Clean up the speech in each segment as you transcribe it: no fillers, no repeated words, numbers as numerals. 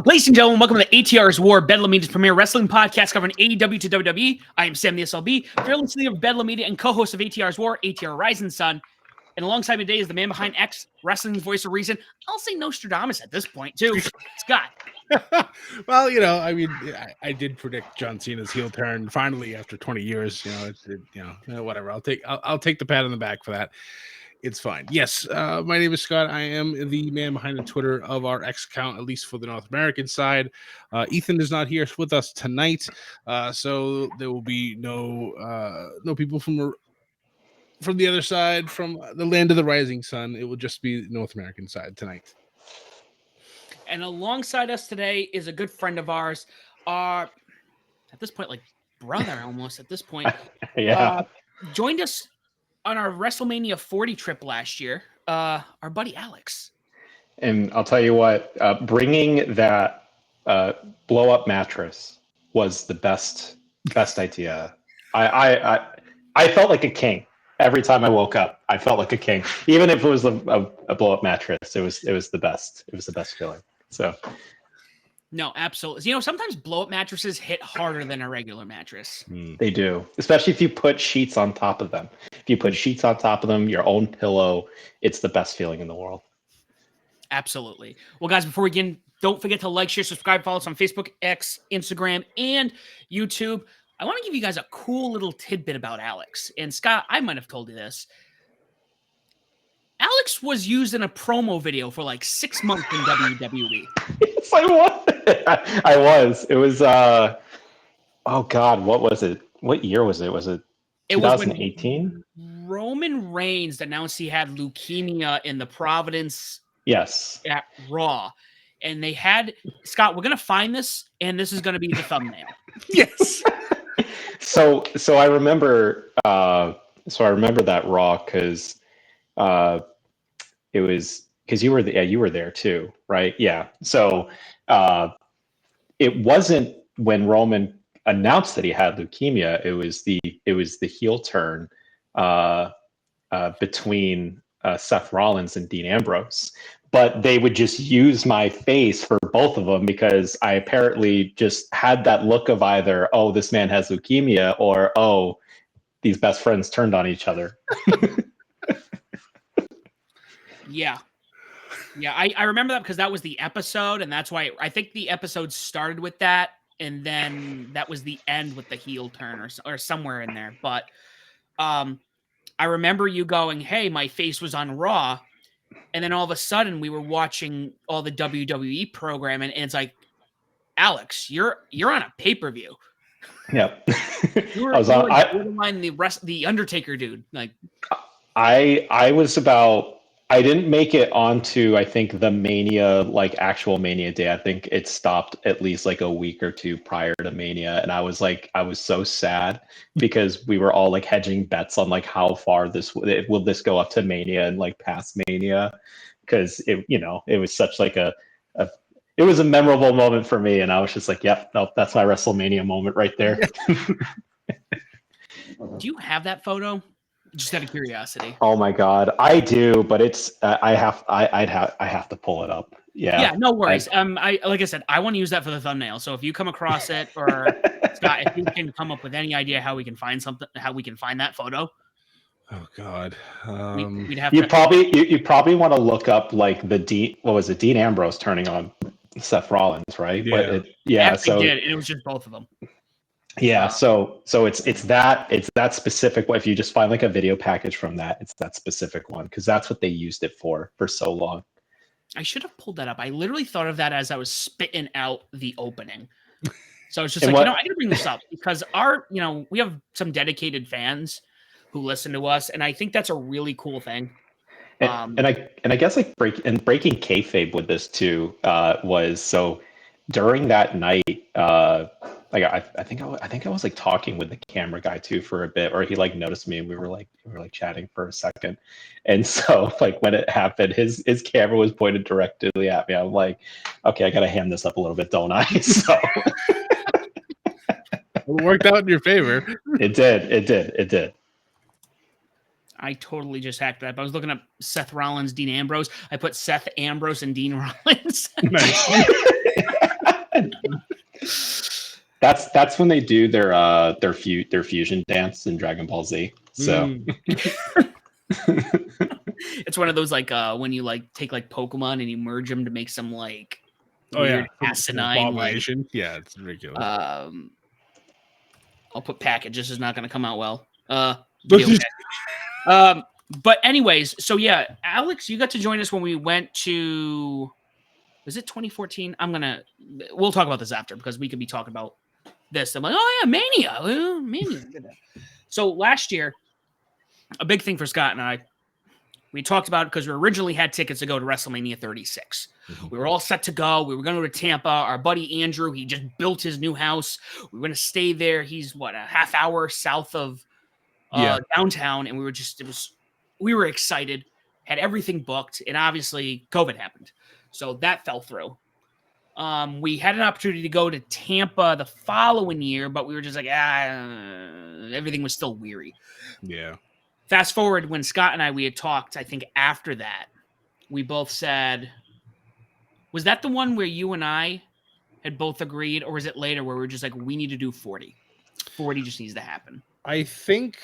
Ladies and gentlemen, welcome to the ATR's War, Bedlam Media's premier wrestling podcast covering AEW to WWE. I am Sam the SLB, fearless leader of Bedlam Media and co-host of ATR's War, ATR Rising Sun. And alongside me today is the man behind X, wrestling's voice of reason. I'll say Nostradamus at this point, too. Scott. Well, I did predict John Cena's heel turn finally after 20 years. Whatever. I'll take the pat on the back for that. It's fine. Yes, my name is Scott. I am the man behind the Twitter of our X account, at least for the North American side. Ethan is not here with us tonight, so there will be no people from the other side, from the land of the rising sun. It will just be the North American side tonight. And alongside us today is a good friend of ours, at this point, like brother almost at this point. Yeah. Joined us on our WrestleMania 40 trip last year, our buddy Alex. And I'll tell you what, bringing that blow-up mattress was the best idea. I felt like a king every time I woke up. I felt like a king, even if it was a blow-up mattress. It was the best. It was the best feeling. So. No, absolutely. Sometimes blow-up mattresses hit harder than a regular mattress. They do, especially if you put sheets on top of them. If you put sheets on top of them, your own pillow, it's the best feeling in the world. Absolutely. Well, guys, before we begin, don't forget to like, share, subscribe, follow us on Facebook, X, Instagram, and YouTube. I want to give you guys a cool little tidbit about Alex. And Scott, I might have told you this. Alex was used in a promo video for like 6 months in WWE. Yes, I was. I was. It was, oh God, what was it? What year was it? Was it 2018? Roman Reigns announced he had leukemia in the Providence Yes. at Raw. And they had, Scott, we're going to find this, and this is going to be the thumbnail. Yes. So I remember that Raw because it was because you were there too, right? Yeah. So it wasn't when Roman announced that he had leukemia. It was the heel turn between Seth Rollins and Dean Ambrose. But they would just use my face for both of them because I apparently just had that look of either, oh, this man has leukemia, or, oh, these best friends turned on each other. Yeah. Yeah, I remember that because that was the episode, and that's why I think the episode started with that, and then that was the end with the heel turn or somewhere in there. But I remember you going, hey, my face was on Raw, and then all of a sudden we were watching all the WWE program, and it's like, Alex, you're on a pay-per-view. Yep. You were the Undertaker dude. Like, I didn't make it onto, I think, the Mania, like actual Mania day. I think it stopped at least like a week or two prior to Mania. And I was so sad because we were all like hedging bets on like how far will this go up to Mania and like past Mania. Cause it was such like it was a memorable moment for me. And I was just like, yep, nope, that's my WrestleMania moment right there. Do you have that photo? Just out of curiosity. Oh my God, I do, but it's I have to pull it up. Yeah, no worries. I like I said, I want to use that for the thumbnail. So if you come across it, or Scott, if you can come up with any idea how we can find that photo. Oh God, we'd have you probably want to look up like Dean Ambrose turning on Seth Rollins, right? Yeah, So did, and it was just both of them. Yeah, so it's that specific. If you just find like a video package from that, it's that specific one because that's what they used it for so long. I should have pulled that up. I literally thought of that as I was spitting out the opening. So it's just I gotta bring this up because we have some dedicated fans who listen to us, and I think that's a really cool thing. And I guess like breaking kayfabe with this too was so during that night. I think I was like talking with the camera guy too for a bit, or he like noticed me and we were like chatting for a second. And so like when it happened, his camera was pointed directly at me. I'm like, okay, I gotta ham this up a little bit, don't I? So it worked out in your favor. It did. I totally just hacked that. But I was looking up Seth Rollins, Dean Ambrose. I put Seth Ambrose and Dean Rollins. Nice. That's when they do their fusion dance in Dragon Ball Z. So It's one of those like when you like take like Pokemon and you merge them to make some like weird asinine like yeah, it's ridiculous. I'll put package. This is not going to come out well. Video but anyways, so yeah, Alex, you got to join us when we went to. Was it 2014? We'll talk about this after because we could be talking about this. I'm like, oh yeah, Mania. So last year, a big thing for Scott and I, we talked about it because we originally had tickets to go to WrestleMania 36. Mm-hmm. We were all set to go. We were going to go to Tampa. Our buddy Andrew, he just built his new house. We were going to stay there. He's a half hour south of downtown, and we were excited, had everything booked, and obviously COVID happened. So that fell through. We had an opportunity to go to Tampa the following year, but we were just like, everything was still weary. Yeah. Fast forward when Scott and we had talked, I think after that, we both said, was that the one where you and I had both agreed, or was it later where we were just like, we need to do 40? 40 just needs to happen. I think,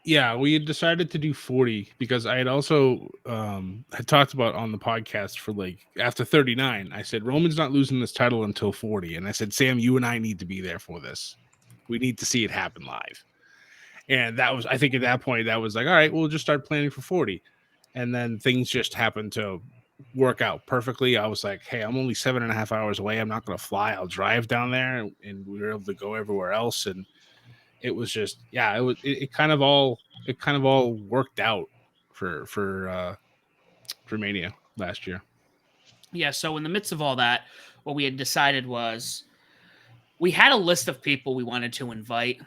yeah, we had decided to do 40 because I had also had talked about on the podcast for like after 39. I said, Roman's not losing this title until 40. And I said, Sam, you and I need to be there for this. We need to see it happen live. And that was, I think at that point, that was like, all right, we'll just start planning for 40. And then things just happened to work out perfectly. I was like, hey, I'm only 7.5 hours away. I'm not going to fly. I'll drive down there. And we were able to go everywhere else. And it was just, yeah, it kind of all worked out for Mania last year. Yeah. So in the midst of all that, what we had decided was we had a list of people we wanted to invite.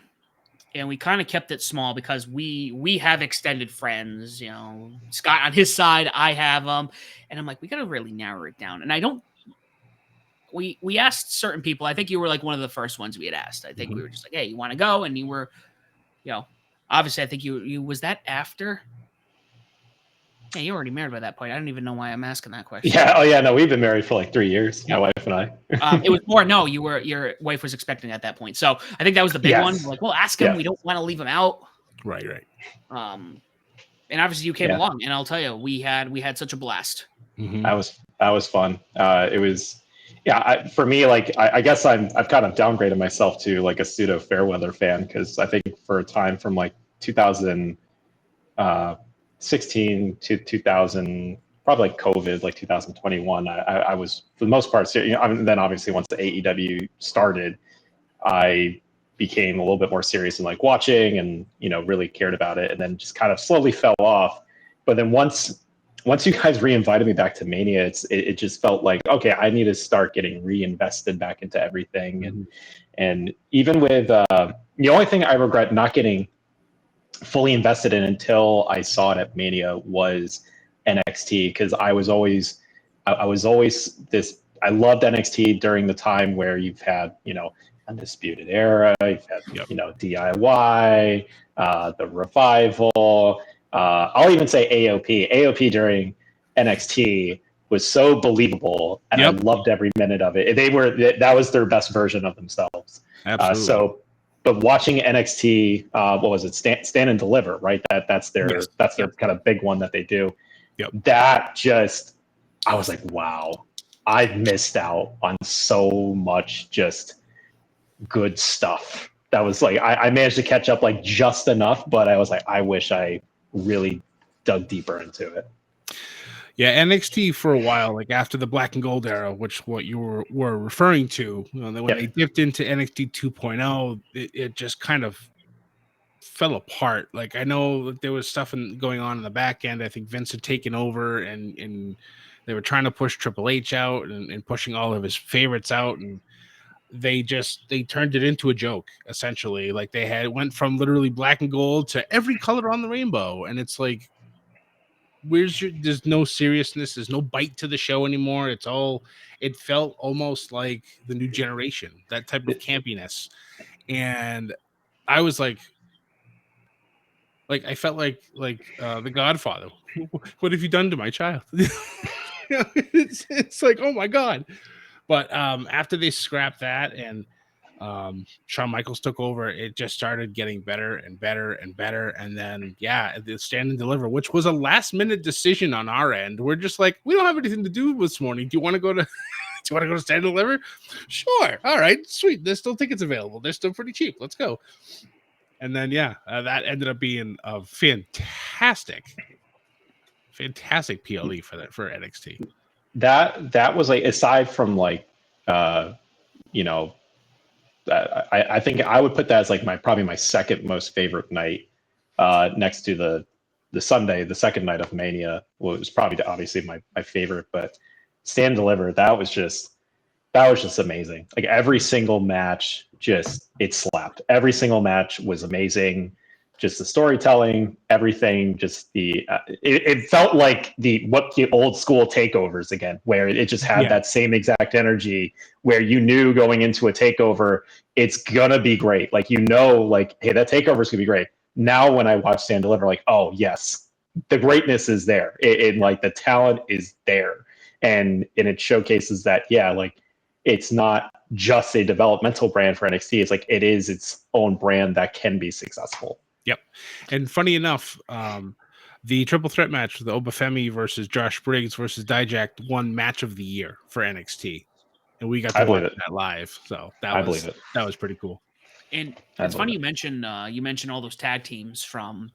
And we kind of kept it small because we have extended friends, you know, Scott on his side, I have them. And I'm like, we got to really narrow it down. And we asked certain people. I think you were like one of the first ones we had asked. I think we were just like, hey, you want to go? And you were, you know, obviously I think you was that after? Yeah, you were already married by that point. I don't even know why I'm asking that question. Yeah. Oh yeah. No, we've been married for like 3 years. My wife and I. It was more. No, your wife was expecting at that point. So I think that was the big one. We're like, well, ask him. Yeah. We don't want to leave him out. Right. And obviously you came along, and I'll tell you, we had such a blast. Mm-hmm. That was fun. It was. Yeah, for me, like I guess I've kind of downgraded myself to like a pseudo Fairweather fan because I think for a time from like 2016 to 2000, probably like COVID, like 2021, I was for the most part, you know. And then obviously once the AEW started, I became a little bit more serious in like watching and, you know, really cared about it, and then just kind of slowly fell off. But then once you guys re-invited me back to Mania, it just felt like, okay, I need to start getting reinvested back into everything. And even with the only thing I regret not getting fully invested in until I saw it at Mania was NXT, because I was always this. I loved NXT during the time where you've had, you know, Undisputed Era, you've had you know, DIY, the Revival. I'll even say AOP. AOP during NXT was so believable, and I loved every minute of it. That was their best version of themselves. Absolutely. But watching NXT, what was it? Stand and Deliver, right? That's their kind of big one that they do. That just, I was like, wow, I've missed out on so much just good stuff. That was like, I managed to catch up like just enough, but I was like, I wish I really dug deeper into it. Yeah, NXT for a while, like after the Black and Gold era, which what you were referring to, you know, when they dipped into NXT 2.0, it just kind of fell apart. Like, I know that there was stuff going on in the back end. I think Vince had taken over, and they were trying to push Triple H out and pushing all of his favorites out, and they turned it into a joke, essentially. Like, went from literally black and gold to every color on the rainbow, and it's like, there's no seriousness, there's no bite to the show anymore. It felt almost like the new generation, that type of campiness. And I was like, Like I felt like the Godfather. What have you done to my child? It's like, oh my god. But after they scrapped that and Shawn Michaels took over, it just started getting better and better and better. And then the Stand and Deliver, which was a last minute decision on our end. We're just like, we don't have anything to do this morning. Do you want to go to Stand and Deliver? Sure. All right, sweet. There's still tickets available. They're still pretty cheap. Let's go. And then that ended up being a fantastic PLE for NXT. That was like, aside from like you know, I think I would put that as like probably my second most favorite night, next to the Sunday, the second night of Mania. Well, it was probably obviously my favorite, but Stand and Deliver, that was just amazing. Like every single match, it slapped. Every single match was amazing. Just the storytelling, everything. Just it felt like the old school takeovers again, where it just had that same exact energy. Where you knew going into a takeover, it's gonna be great. Like like, hey, that takeover is gonna be great. Now when I watch Stand and Deliver, like, oh yes, the greatness is there. Like the talent is there, and it showcases that like it's not just a developmental brand for NXT. It's like it is its own brand that can be successful. Yep. And funny enough, the triple threat match, the Obafemi versus Josh Briggs versus Dijak, won match of the year for NXT. And we got to watch that live. So that was pretty cool. And it's funny you mentioned all those tag teams from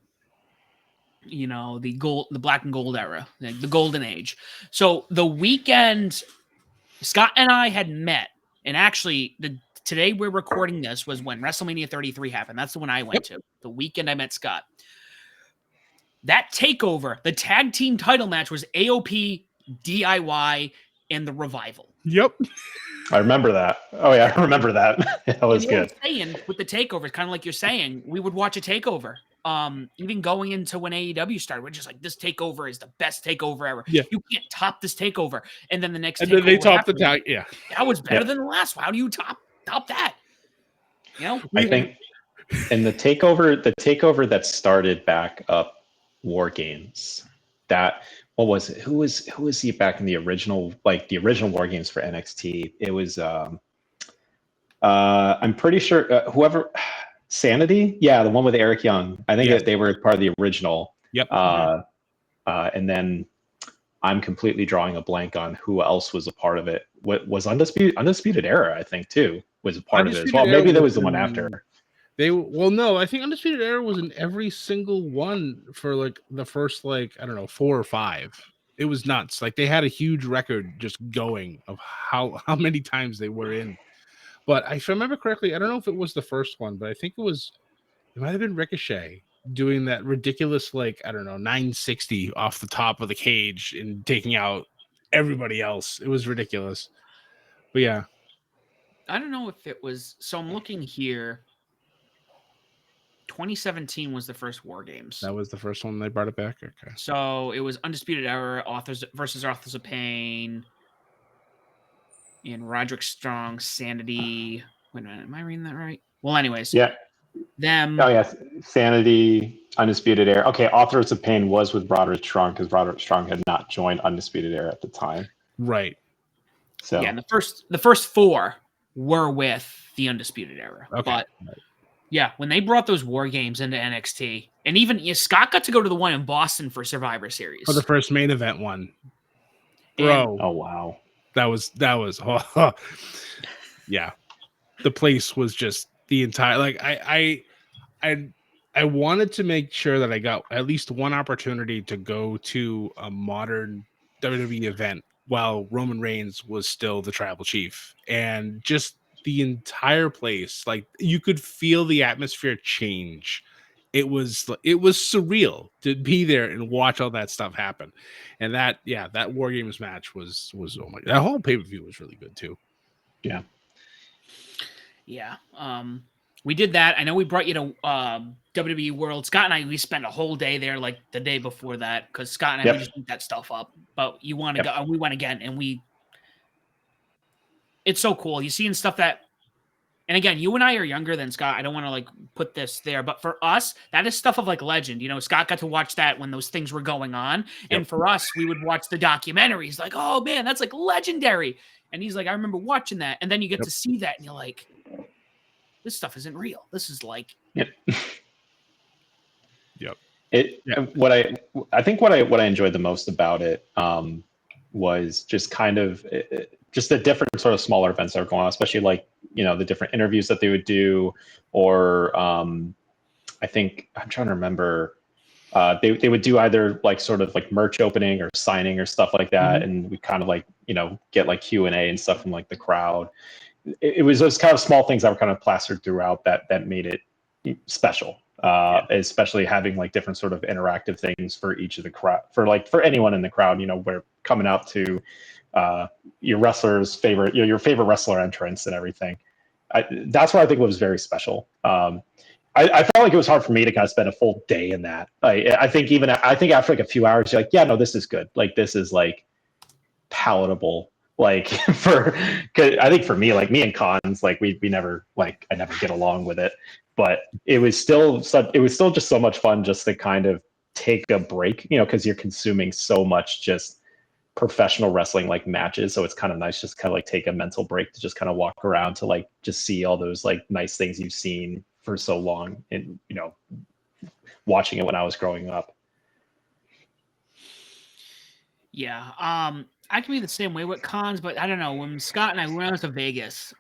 the black and gold era, the golden age. So the weekend Scott and I had met, and actually today we're recording this was when WrestleMania 33 happened. That's the one I went to. The weekend I met Scott. That takeover, the tag team title match was AOP, DIY, and the Revival. Yep. I remember that. Oh yeah, I remember that. That was good. Saying with the takeovers, kind of like you're saying, we would watch a takeover. Even going into when AEW started, we're just like, this takeover is the best takeover ever. Yeah. You can't top this takeover. And then the next and then they topped the tag. Yeah. That was better than the last one. How do you top that? I think in the takeover that started back up War Games, that what was it? Who was he back in the original War Games for NXT? It was I'm pretty sure whoever Sanity, the one with Eric Young. I think that they were part of the original. Yep. And then I'm completely drawing a blank on who else was a part of it. What was Undisputed Era? I think too was a part of it as well. Maybe there was the one after. No, I think Undisputed Era was in every single one for like the first 4 or 5. It was nuts. Like they had a huge record just going of how many times they were in. But if I remember correctly, I don't know if it was the first one, but I think it might have been Ricochet doing that ridiculous 960 off the top of the cage and taking out everybody else. It was ridiculous. But yeah. I don't know if it was. So I'm looking here. 2017 was the first War Games. That was the first one they brought it back? Okay. So it was Undisputed Era, Authors of Pain, and Roderick Strong, Sanity. Wait a minute, am I reading that right? Well, anyways. Yeah. Them. Oh, yes. Sanity, Undisputed Era. Okay, Authors of Pain was with Roderick Strong because Roderick Strong had not joined Undisputed Era at the time. Right. So yeah, and the first 4 were with the Undisputed Era. Okay. But yeah, when they brought those War Games into NXT, and even Scott got to go to the one in Boston for Survivor Series. For the first main event one. Bro. Oh wow. That was yeah. The place was just the entire I wanted to make sure that I got at least one opportunity to go to a modern WWE event while Roman Reigns was still the tribal chief, and just the entire place, like you could feel the atmosphere change. It was surreal to be there and watch all that stuff happen. And that War Games match was oh my, that whole pay-per-view was really good too. Yeah. Yeah. We did that. I know we brought you to WWE World. Scott and I, we spent a whole day there, like the day before that, because Scott and I we just beat that stuff up. But you want to go, and we went again, and it's so cool. You seeing stuff that And again, you and I are younger than Scott. I don't want to like put this there, but for us, that is stuff of like legend. Scott got to watch that when those things were going on. And for us, we would watch the documentaries like, oh man, that's like legendary. And he's like, I remember watching that. And then you get to see that and you're like, this stuff isn't real. This is like, I think what I enjoyed the most about it was just kind of just the different sort of smaller events that are going on, especially like the different interviews that they would do, or I think I'm trying to remember. They would do either like sort of like merch opening or signing or stuff like that, and we kind of like get like Q&A and stuff from like the crowd. It was those kind of small things that were kind of plastered throughout that made it special. Especially having like different sort of interactive things for each of the crowd, for anyone in the crowd, where coming out to your wrestler's favorite, your favorite wrestler entrance and everything. That's what I think was very special. I felt like it was hard for me to kind of spend a full day in that. I think after like a few hours, you're like, yeah, no, this is good. Like this is like palatable. Like cause I think for me, like me and Cons, like we never like I never get along with it, but it was still just so much fun just to kind of take a break, because you're consuming so much just professional wrestling like matches. So it's kind of nice just kind of like take a mental break to just kind of walk around to like just see all those like nice things you've seen for so long and watching it when I was growing up. Yeah. I can be the same way with Cons, but I don't know. When Scott and I went to Vegas,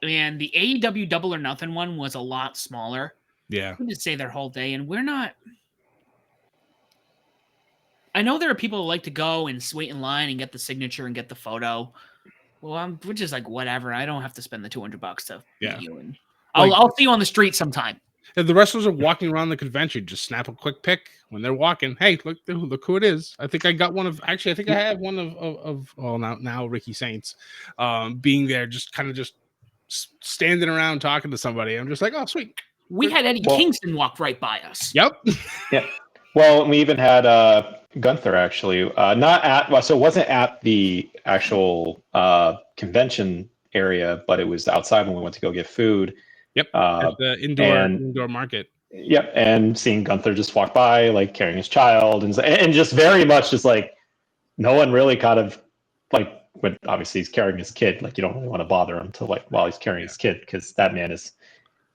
and the AEW Double or Nothing one was a lot smaller. Yeah. We just stay there whole day, and we're not. I know there are people who like to go and wait in line and get the signature and get the photo. Well, we're just like, whatever. I don't have to spend the $200 to meet you, and I'll see you on the street sometime. If the wrestlers are walking around the convention, just snap a quick pic when they're walking. Hey, look who it is. I think I got one of. Actually, I think I have one of now Ricky Saints, being there, just kind of just standing around talking to somebody. I'm just like, oh, sweet. We had Eddie Kingston walk right by us. Yep. Yeah. Well, we even had Gunther actually. So it wasn't at the actual convention area, but it was outside when we went to go get food. Yep. At the indoor market. Yep. And seeing Gunther just walk by, like carrying his child, and just very much just like no one really kind of like when obviously he's carrying his kid, like you don't really want to bother him to like while he's carrying his kid because that man is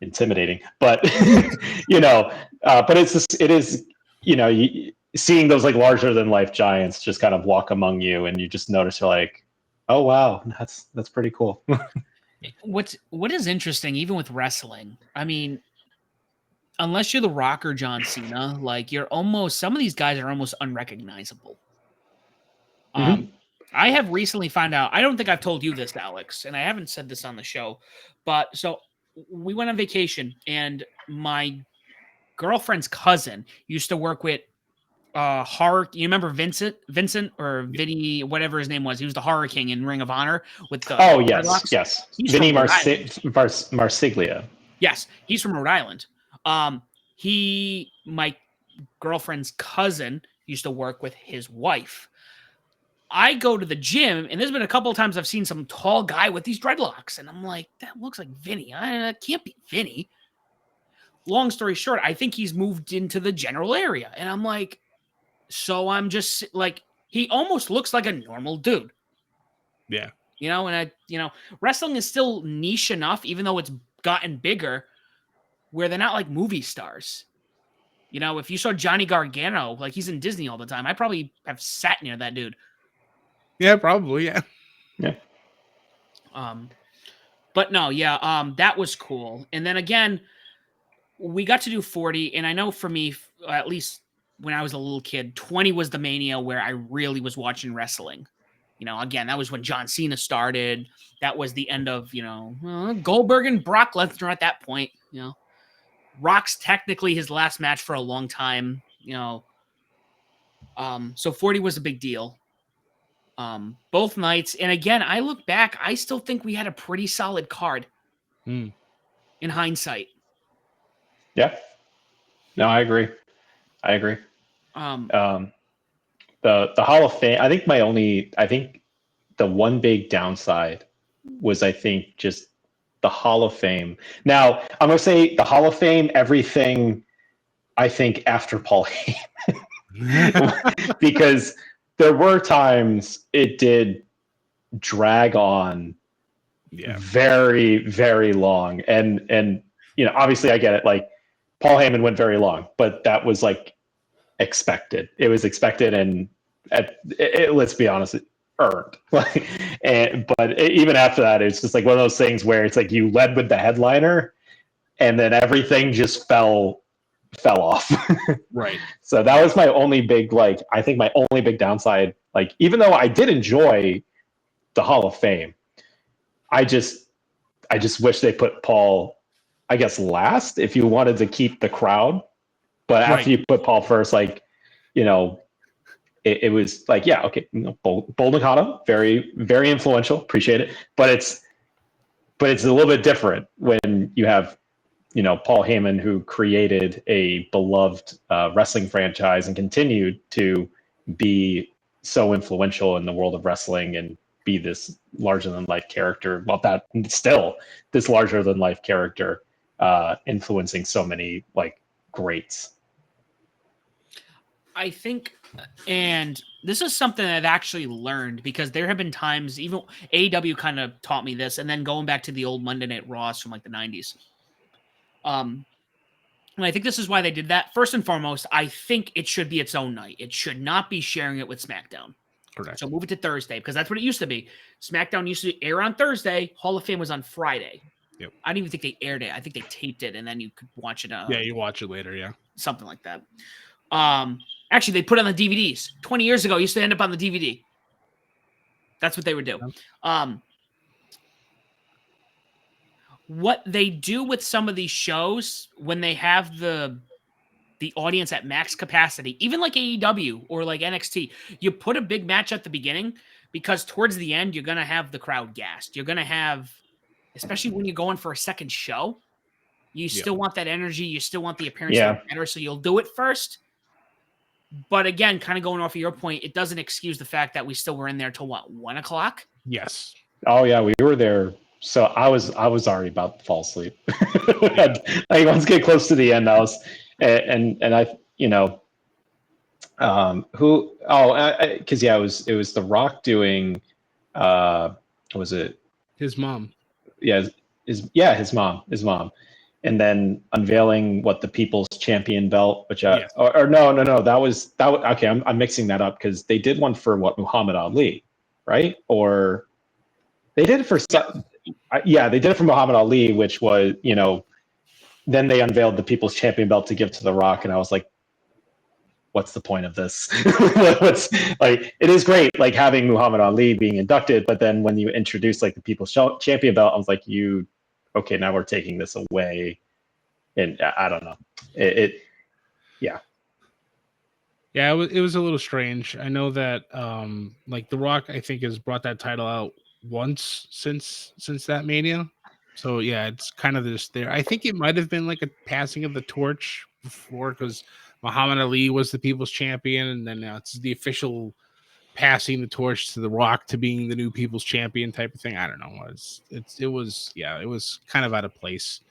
intimidating. But but it is seeing those like larger than life giants just kind of walk among you, and you just notice you're like, oh wow, that's pretty cool. What is interesting, even with wrestling, I mean, unless you're The Rock or John Cena, like some of these guys are almost unrecognizable. I have recently found out, I don't think I've told you this, Alex, and I haven't said this on the show, but so we went on vacation, and my girlfriend's cousin used to work with horror. You remember Vincent or Vinny, whatever his name was? He was the Horror King in Ring of Honor with the yes. Vinny Marsiglia. Yes, he's from Rhode Island. My girlfriend's cousin used to work with his wife. I go to the gym, and there's been a couple of times I've seen some tall guy with these dreadlocks, and I'm like, that looks like Vinny. That can't be Vinny. Long story short, I think he's moved into the general area, and I'm like, so I'm just like, he almost looks like a normal dude. Yeah. Wrestling is still niche enough, even though it's gotten bigger, where they're not like movie stars. If you saw Johnny Gargano, like he's in Disney all the time, I probably have sat near that dude. Yeah, probably. Yeah. Yeah. But no, yeah, that was cool. And then again, we got to do 40, and I know for me, at least when I was a little kid, 20 was the Mania where I really was watching wrestling. Again, that was when John Cena started. That was the end of, Goldberg and Brock Lesnar at that point. Rock's technically his last match for a long time. So 40 was a big deal. Both nights. And again, I look back, I still think we had a pretty solid card in hindsight. Yeah. No, I agree. The Hall of Fame, I think the one big downside was, I think, just the Hall of Fame. Now, I'm going to say the Hall of Fame, everything, I think, after Paul Heyman. Because there were times it did drag on very, very long. And obviously I get it. Like, Paul Heyman went very long, but that was like expected. It was expected, and let's be honest, it earned. But even after that, it's just like one of those things where it's like you led with the headliner, and then everything just fell off. Right. So that was my only big, I think my only big downside. Like, even though I did enjoy the Hall of Fame, I just wish they put Paul, I guess, last if you wanted to keep the crowd. But after you put Paul first, it was like, yeah, okay, Bold Nakata, very, very influential, appreciate it. But it's a little bit different when you have, Paul Heyman, who created a beloved wrestling franchise and continued to be so influential in the world of wrestling and be this larger than life character. Well, that still this larger than life character influencing so many greats. I think, and this is something I've actually learned, because there have been times, even AEW kind of taught me this, and then going back to the old Monday Night Raws from the 90s. And I think this is why they did that. First and foremost, I think it should be its own night. It should not be sharing it with SmackDown. Correct. So move it to Thursday, because that's what it used to be. SmackDown used to air on Thursday. Hall of Fame was on Friday. Yep. I don't even think they aired it. I think they taped it, and then you could watch it. Yeah, you watch it later, yeah. Something like that. Actually, they put it on the DVDs. 20 years ago, it used to end up on the DVD. That's what they would do. What they do with some of these shows when they have the audience at max capacity, even like AEW or like NXT, you put a big match at the beginning, because towards the end, you're going to have the crowd gassed. You're going to have, especially when you're going for a second show, you still want that energy. You still want the appearance to be better, so you'll do it first. But again, kind of going off of your point, it doesn't excuse the fact that we still were in there till 1 o'clock? Yes. Oh yeah, we were there. So I was already about to fall asleep. Once get close to the end, I was, and I, because it was The Rock doing, was it his mom? Yeah, his mom. And then unveiling the People's Champion belt, which no, that was okay. I'm mixing that up, because they did one for Muhammad Ali, right? Or they did it for they did it for Muhammad Ali, which was then they unveiled the People's Champion belt to give to The Rock, and I was like, what's the point of this? It is great having Muhammad Ali being inducted, but then when you introduce the People's Champion belt, I was like, okay, now we're taking this away, and I don't know. It was a little strange. I know that The Rock, I think, has brought that title out once since that Mania, so yeah, it's kind of just there. I think it might have been a passing of the torch before, because Muhammad Ali was the People's Champion, and then now it's the official passing the torch to The Rock to being the new People's Champion type of thing. I don't know. It was kind of out of place.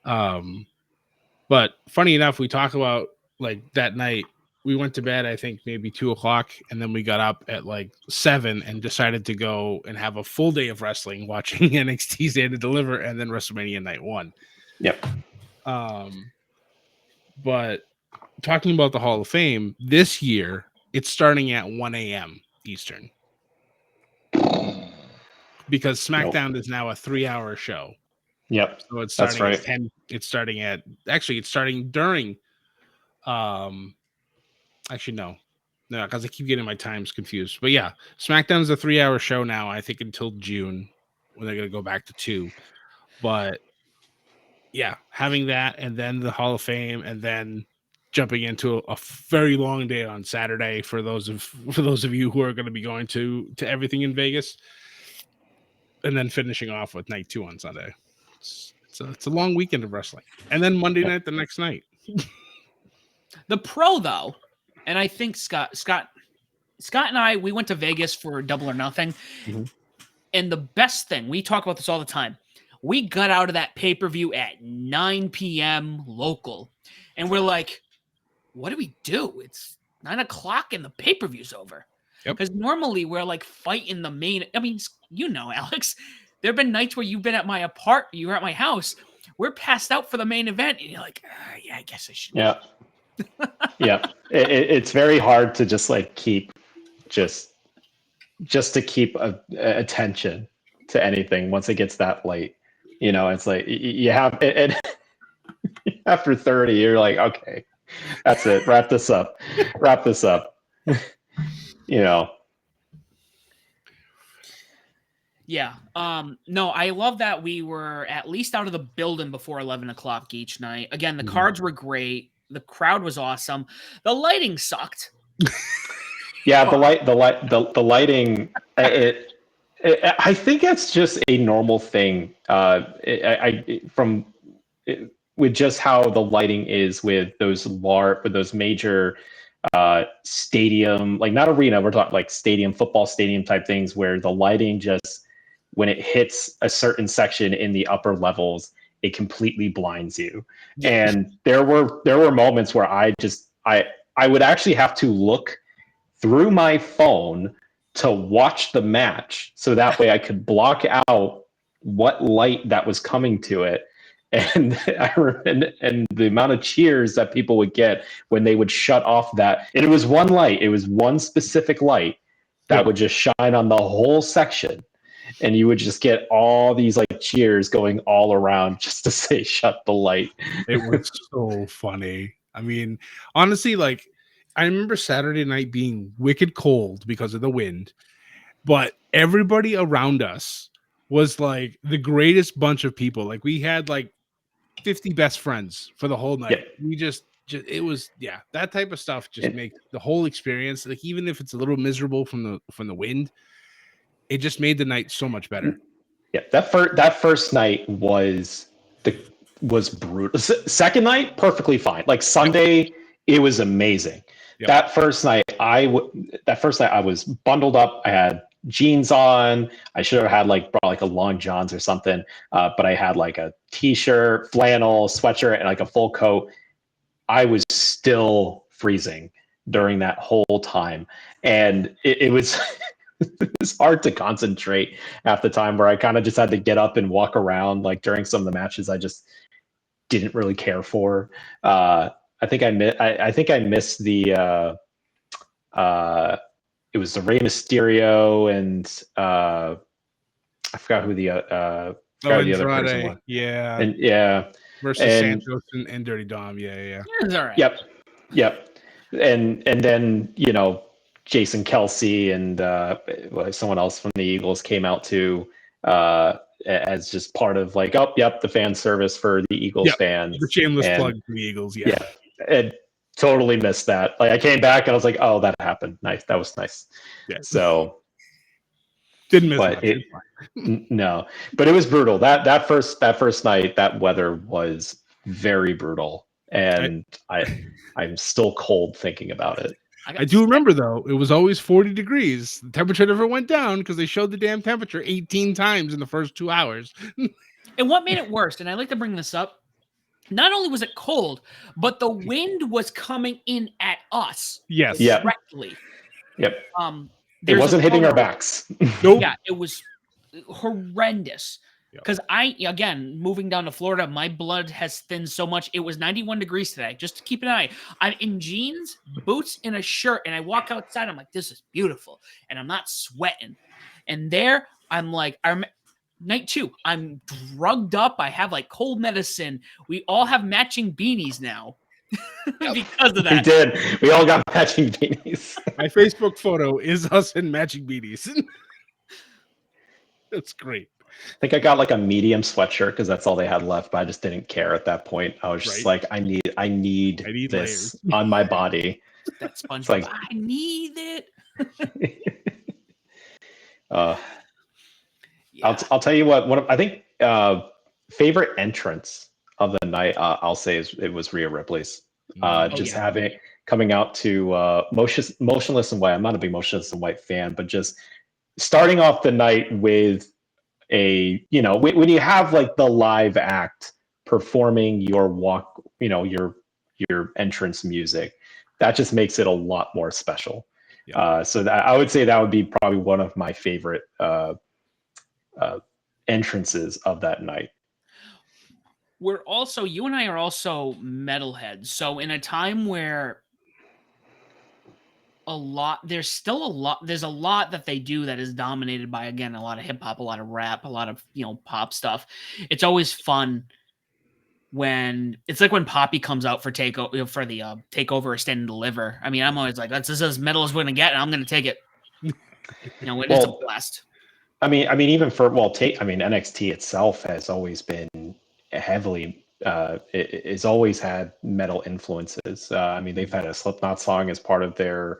But funny enough, we talk about that night, we went to bed, I think maybe 2 o'clock, and then we got up at 7 and decided to go and have a full day of wrestling, watching NXT Stand and Deliver, and then WrestleMania Night 1. Yep. But talking about the Hall of Fame, this year, it's starting at 1 a.m. Eastern. Because SmackDown is now a 3-hour show. Yep. So it's starting at 10. It's starting during. Actually, no, because I keep getting my times confused. But yeah, SmackDown's a 3-hour show now, I think, until June, when they're going to go back to 2. But yeah, having that, and then the Hall of Fame, and then jumping into a very long day on Saturday for those of you who are going to be going to everything in Vegas, and then finishing off with night 2 on Sunday. It's a long weekend of wrestling, and then Monday night the next night. The pro, though, and I think Scott and I, we went to Vegas for Double or Nothing, and the best thing, we talk about this all the time, We got out of that pay-per-view at 9 p.m. local. And we're like, what do we do? It's 9 o'clock and the pay-per-view's over. Yep. Because normally we're like fighting the main. I mean, you know, Alex, there have been nights where you've been at my you were at my house. We're passed out for the main event. And you're like, yeah, I guess I should. Yeah. Yeah. It's very hard to just like keep just to keep attention to anything once it gets that late. You know, it's like you have it after 30, you're like, okay, that's it. Wrap this up. You know. Yeah. No, I love that we were at least out of the building before 11 o'clock each night. Again, the cards were great. The crowd was awesome. The lighting sucked. Yeah, the lighting. I think it's just a normal thing. With just how the lighting is with those major stadium, like not arena, we're talking like football stadium type things, where the lighting just, when it hits a certain section in the upper levels, it completely blinds you. And there were moments where I would actually have to look through my phone to watch the match, so that way I could block out what light that was coming to it. And and the amount of cheers that people would get when they would shut off that. And it was one light. It was one specific light that would just shine on the whole section. And you would just get all these like cheers going all around just to say, shut the light. It was so funny. I mean, honestly, like, I remember Saturday night being wicked cold because of the wind, but everybody around us was like the greatest bunch of people. Like, we had like 50 best friends for the whole night. Yeah. We just it was, that type of stuff just makes the whole experience, like, even if it's a little miserable from the wind, it just made the night so much better. Yeah, that first night was brutal. Second night, perfectly fine. Like Sunday, it was amazing. Yep. That first night, I was bundled up. I had jeans on. I should have had brought like a long johns or something, but I had like a t-shirt, flannel, sweatshirt, and like a full coat. I was still freezing during that whole time, and it was. It's hard to concentrate half the time, where I kind of just had to get up and walk around, like during some of the matches I just didn't really care for. I think I missed the it was the Rey Mysterio and I forgot who the other person was. Yeah. Versus Santos and Dirty Dom. Yeah. It's all right. Yep. And then, you know, Jason Kelsey and someone else from the Eagles came out too, as just part of like, the fan service for the Eagles fans. The shameless plug for the Eagles. Yeah. And totally missed that. Like, I came back and I was like, oh, that happened. Nice. That was nice. Yeah. So didn't miss much. No, but it was brutal. That first night, that weather was very brutal, and I'm still cold thinking about it. I do remember, though, it was always 40 degrees. The temperature never went down because they showed the damn temperature 18 times in the first 2 hours. And what made it worse, and I like to bring this up, not only was it cold, but the wind was coming in at us. Yes. Directly. Yep. It wasn't hitting our backs. Nope. Yeah, it was horrendous. Because moving down to Florida, my blood has thinned so much. It was 91 degrees today. Just to keep an eye. I'm in jeans, boots, and a shirt, and I walk outside. I'm like, this is beautiful, and I'm not sweating. And there, I'm like, night 2, I'm drugged up. I have like cold medicine. We all have matching beanies now because of that. We did. We all got matching beanies. My Facebook photo is us in matching beanies. That's great. I think I got like a medium sweatshirt because that's all they had left, but I just didn't care at that point. I was just like, I need this layers on my body. That SpongeBob, like, I need it. I'll tell you what. I think favorite entrance of the night, I'll say it was Rhea Ripley's. Coming out to Motionless in White. I'm not a big Motionless in White fan, but just starting off the night with when you have like the live act performing your walk, your entrance music, that just makes it a lot more special. Yeah. So I would say that would be probably one of my favorite entrances of that night. You and I are also metalheads. So in a time where there's a lot that they do that is dominated by, again, a lot of hip hop, a lot of rap, a lot of, pop stuff. It's always fun when it's like when Poppy comes out for takeover or Stand and Deliver. I mean, I'm always like, that's as metal as we're gonna get, and I'm gonna take it. It's a blast. I mean, even for NXT itself has always been heavily. It's always had metal influences. I mean, they've had a Slipknot song as part of their.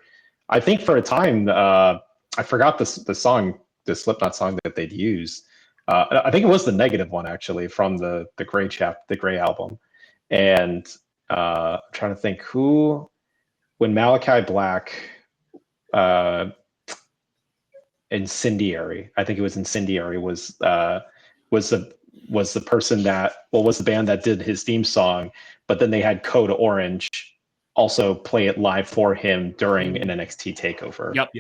I think for a time, I forgot the song, the Slipknot song that they'd use. I think it was the Negative one actually from the Gray album, and I'm trying to think when Malachi Black. Incendiary. I think it was Incendiary was the person that was the band that did his theme song, but then they had Code Orange also play it live for him during an NXT takeover. Yep.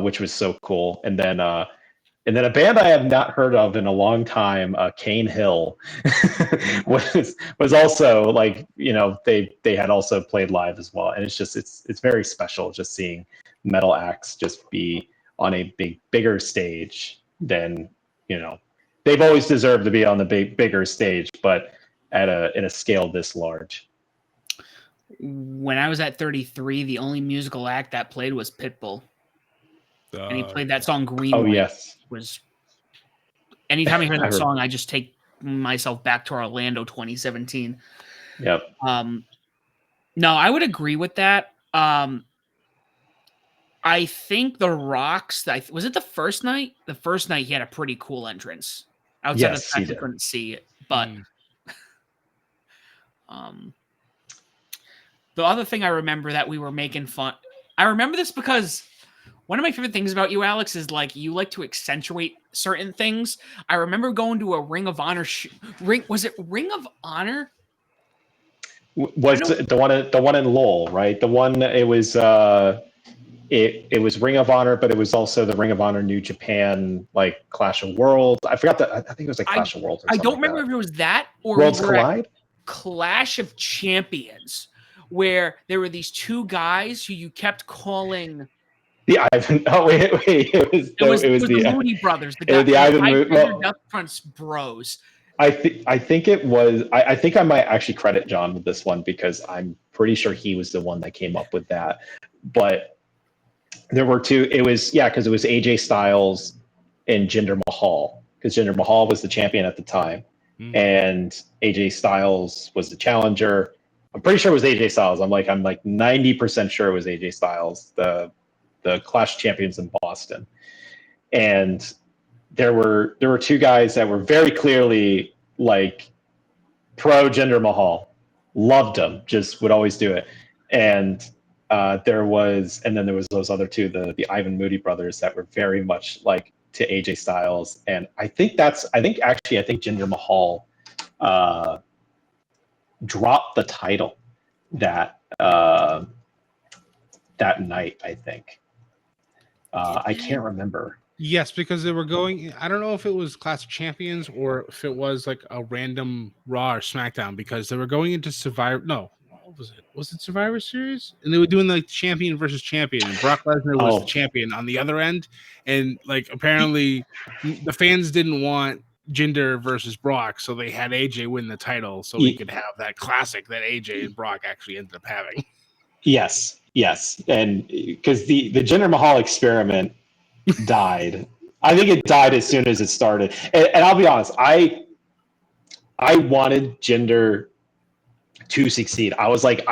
Which was so cool. And then a band I have not heard of in a long time, Cane Hill, was also like, they had also played live as well. And it's very special just seeing metal acts just be on a bigger stage than, they've always deserved to be on the bigger stage, but in a scale this large. When I was at 33, the only musical act that played was Pitbull. And he played that song Green Light. Yes. Anytime I hear that song, I just take myself back to Orlando 2017. Yep. No, I would agree with that. I think The Rock's, was it the first night? The first night he had a pretty cool entrance. Outside of the fact I couldn't see it. But the other thing I remember that we were making fun. I remember this because one of my favorite things about you, Alex, is like you like to accentuate certain things. I remember going to a Ring of Honor was it Ring of Honor? Was the one in Lowell, right? The one it was it was Ring of Honor, but it was also the Ring of Honor New Japan like Clash of Worlds. I forgot that. I think it was like Clash of Worlds. Or I don't remember if it was that or Worlds Collide. Clash of Champions, where there were these two guys who you kept calling. The Ivan. Oh wait! It was the Moody brothers. The Ivan Moody Death Fronts bros. I think it was. I think I might actually credit John with this one because I'm pretty sure he was the one that came up with that. But there were two. It was because it was AJ Styles and Jinder Mahal, because Jinder Mahal was the champion at the time, and AJ Styles was the challenger. I'm pretty sure it was AJ Styles. I'm like 90% sure it was AJ Styles, the Clash champions in Boston. And there were two guys that were very clearly like pro Jinder Mahal, loved him, just would always do it. And then there was those other two, the Ivan Moody brothers, that were very much like to AJ Styles. And I think Jinder Mahal dropped the title that night, I think. I can't remember. Yes, because they were going. I don't know if it was Clash of Champions or if it was like a random Raw or SmackDown, because they were going into Survivor. No, what was it? Was it Survivor Series? And they were doing like champion versus champion, and Brock Lesnar was the champion on the other end. And like apparently, the fans didn't want Jinder versus Brock, so they had AJ win the title, so we could have that classic that AJ and Brock actually ended up having. Yes, and because the Jinder Mahal experiment died. I think it died as soon as it started. And I'll be honest, I wanted Jinder to succeed. I was like,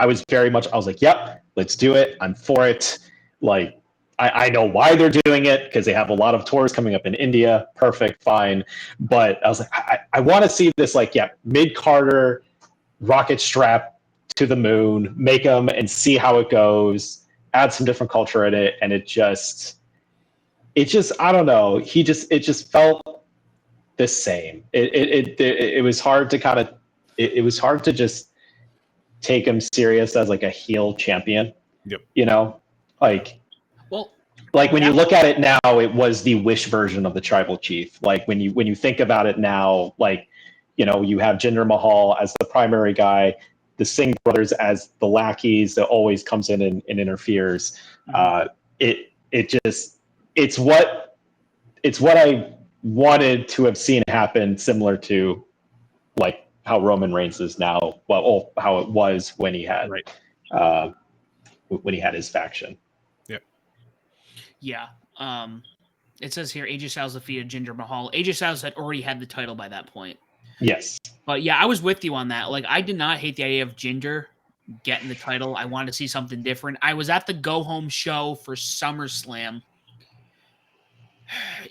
yep, let's do it. I'm for it. Like, I know why they're doing it, because they have a lot of tours coming up in India. Perfect, fine. But I was like, I want to see this, like, mid-Carter rocket strap to the moon, make them and see how it goes, add some different culture in it. And it just, I don't know. It just felt the same. It was hard to kind of it was hard to just take him serious as like a heel champion. Yep. You know, like Well, when you look at it now, it was the Wish version of the tribal chief. Like when you think about it now, like, you know, you have Jinder Mahal as the primary guy, the Singh brothers as the lackeys that always comes in and interferes. It's what I wanted to have seen happen, similar to like how Roman Reigns is now. Well, how it was when he had his faction. Yep. Yeah. It says here AJ Styles defeated Jinder Mahal. AJ Styles had already had the title by that point. Yes. But yeah, I was with you on that. Like, I did not hate the idea of Jinder getting the title. I wanted to see something different. I was at the go home show for SummerSlam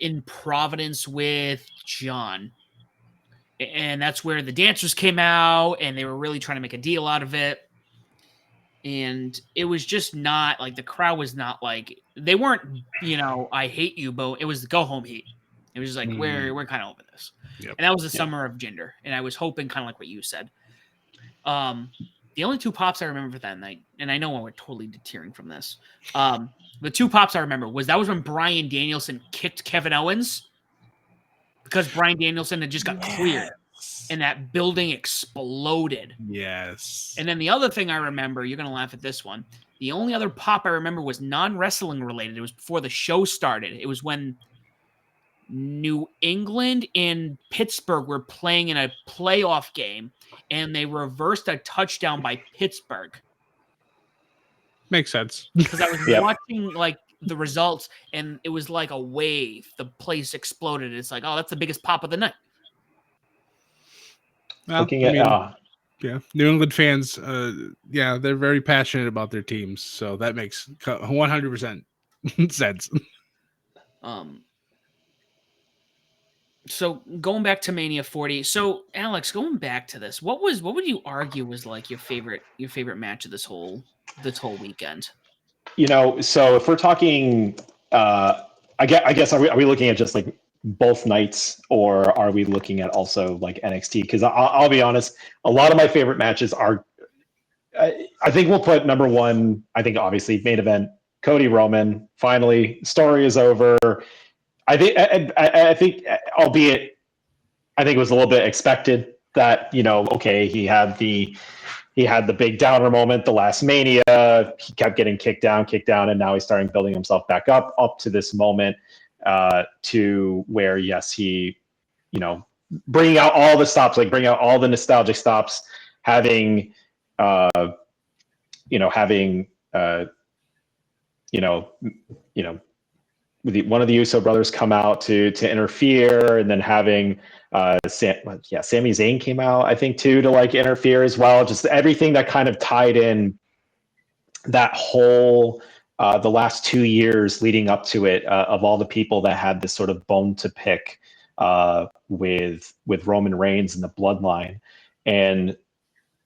in Providence with John. And that's where the dancers came out and they were really trying to make a deal out of it. And it was just not like, the crowd was not like, they weren't, you know, I hate you, but it was the go home heat. It was just like, we're kind of over this. Yep. And that was the summer of Jinder. And I was hoping, kind of like what you said. The only two pops I remember for that night, and I know we're totally deterring from this. The two pops I remember was when Bryan Danielson kicked Kevin Owens, because Bryan Danielson had just got cleared and that building exploded. Yes. And then the other thing I remember, you're going to laugh at this one. The only other pop I remember was non-wrestling related. It was before the show started. It was when New England and Pittsburgh were playing in a playoff game, and they reversed a touchdown by Pittsburgh. Makes sense. Because I was watching like the results, and it was like a wave. The place exploded. It's like, oh, that's the biggest pop of the night. Well, New England fans, they're very passionate about their teams, so that makes 100% sense. So going back to Mania 40. So Alex, going back to this, what would you argue was like your favorite match of this whole weekend? You know, so if we're talking, I guess are we looking at just like both nights, or are we looking at also like NXT? Because I'll be honest, a lot of my favorite matches are. I think we'll put number one. I think obviously main event, Cody Roman. Finally, story is over. I think, albeit, I think it was a little bit expected that, you know, okay, he had the big downer moment, the last Mania. He kept getting kicked down, and now he's starting building himself back up to this moment, to where, yes, he, you know, bringing out all the stops, like bringing out all the nostalgic stops, having one of the Uso brothers come out to interfere, and then having Sami Zayn came out, I think, too, to like interfere as well. Just everything that kind of tied in that whole the last 2 years leading up to it, of all the people that had this sort of bone to pick with Roman Reigns and the bloodline, and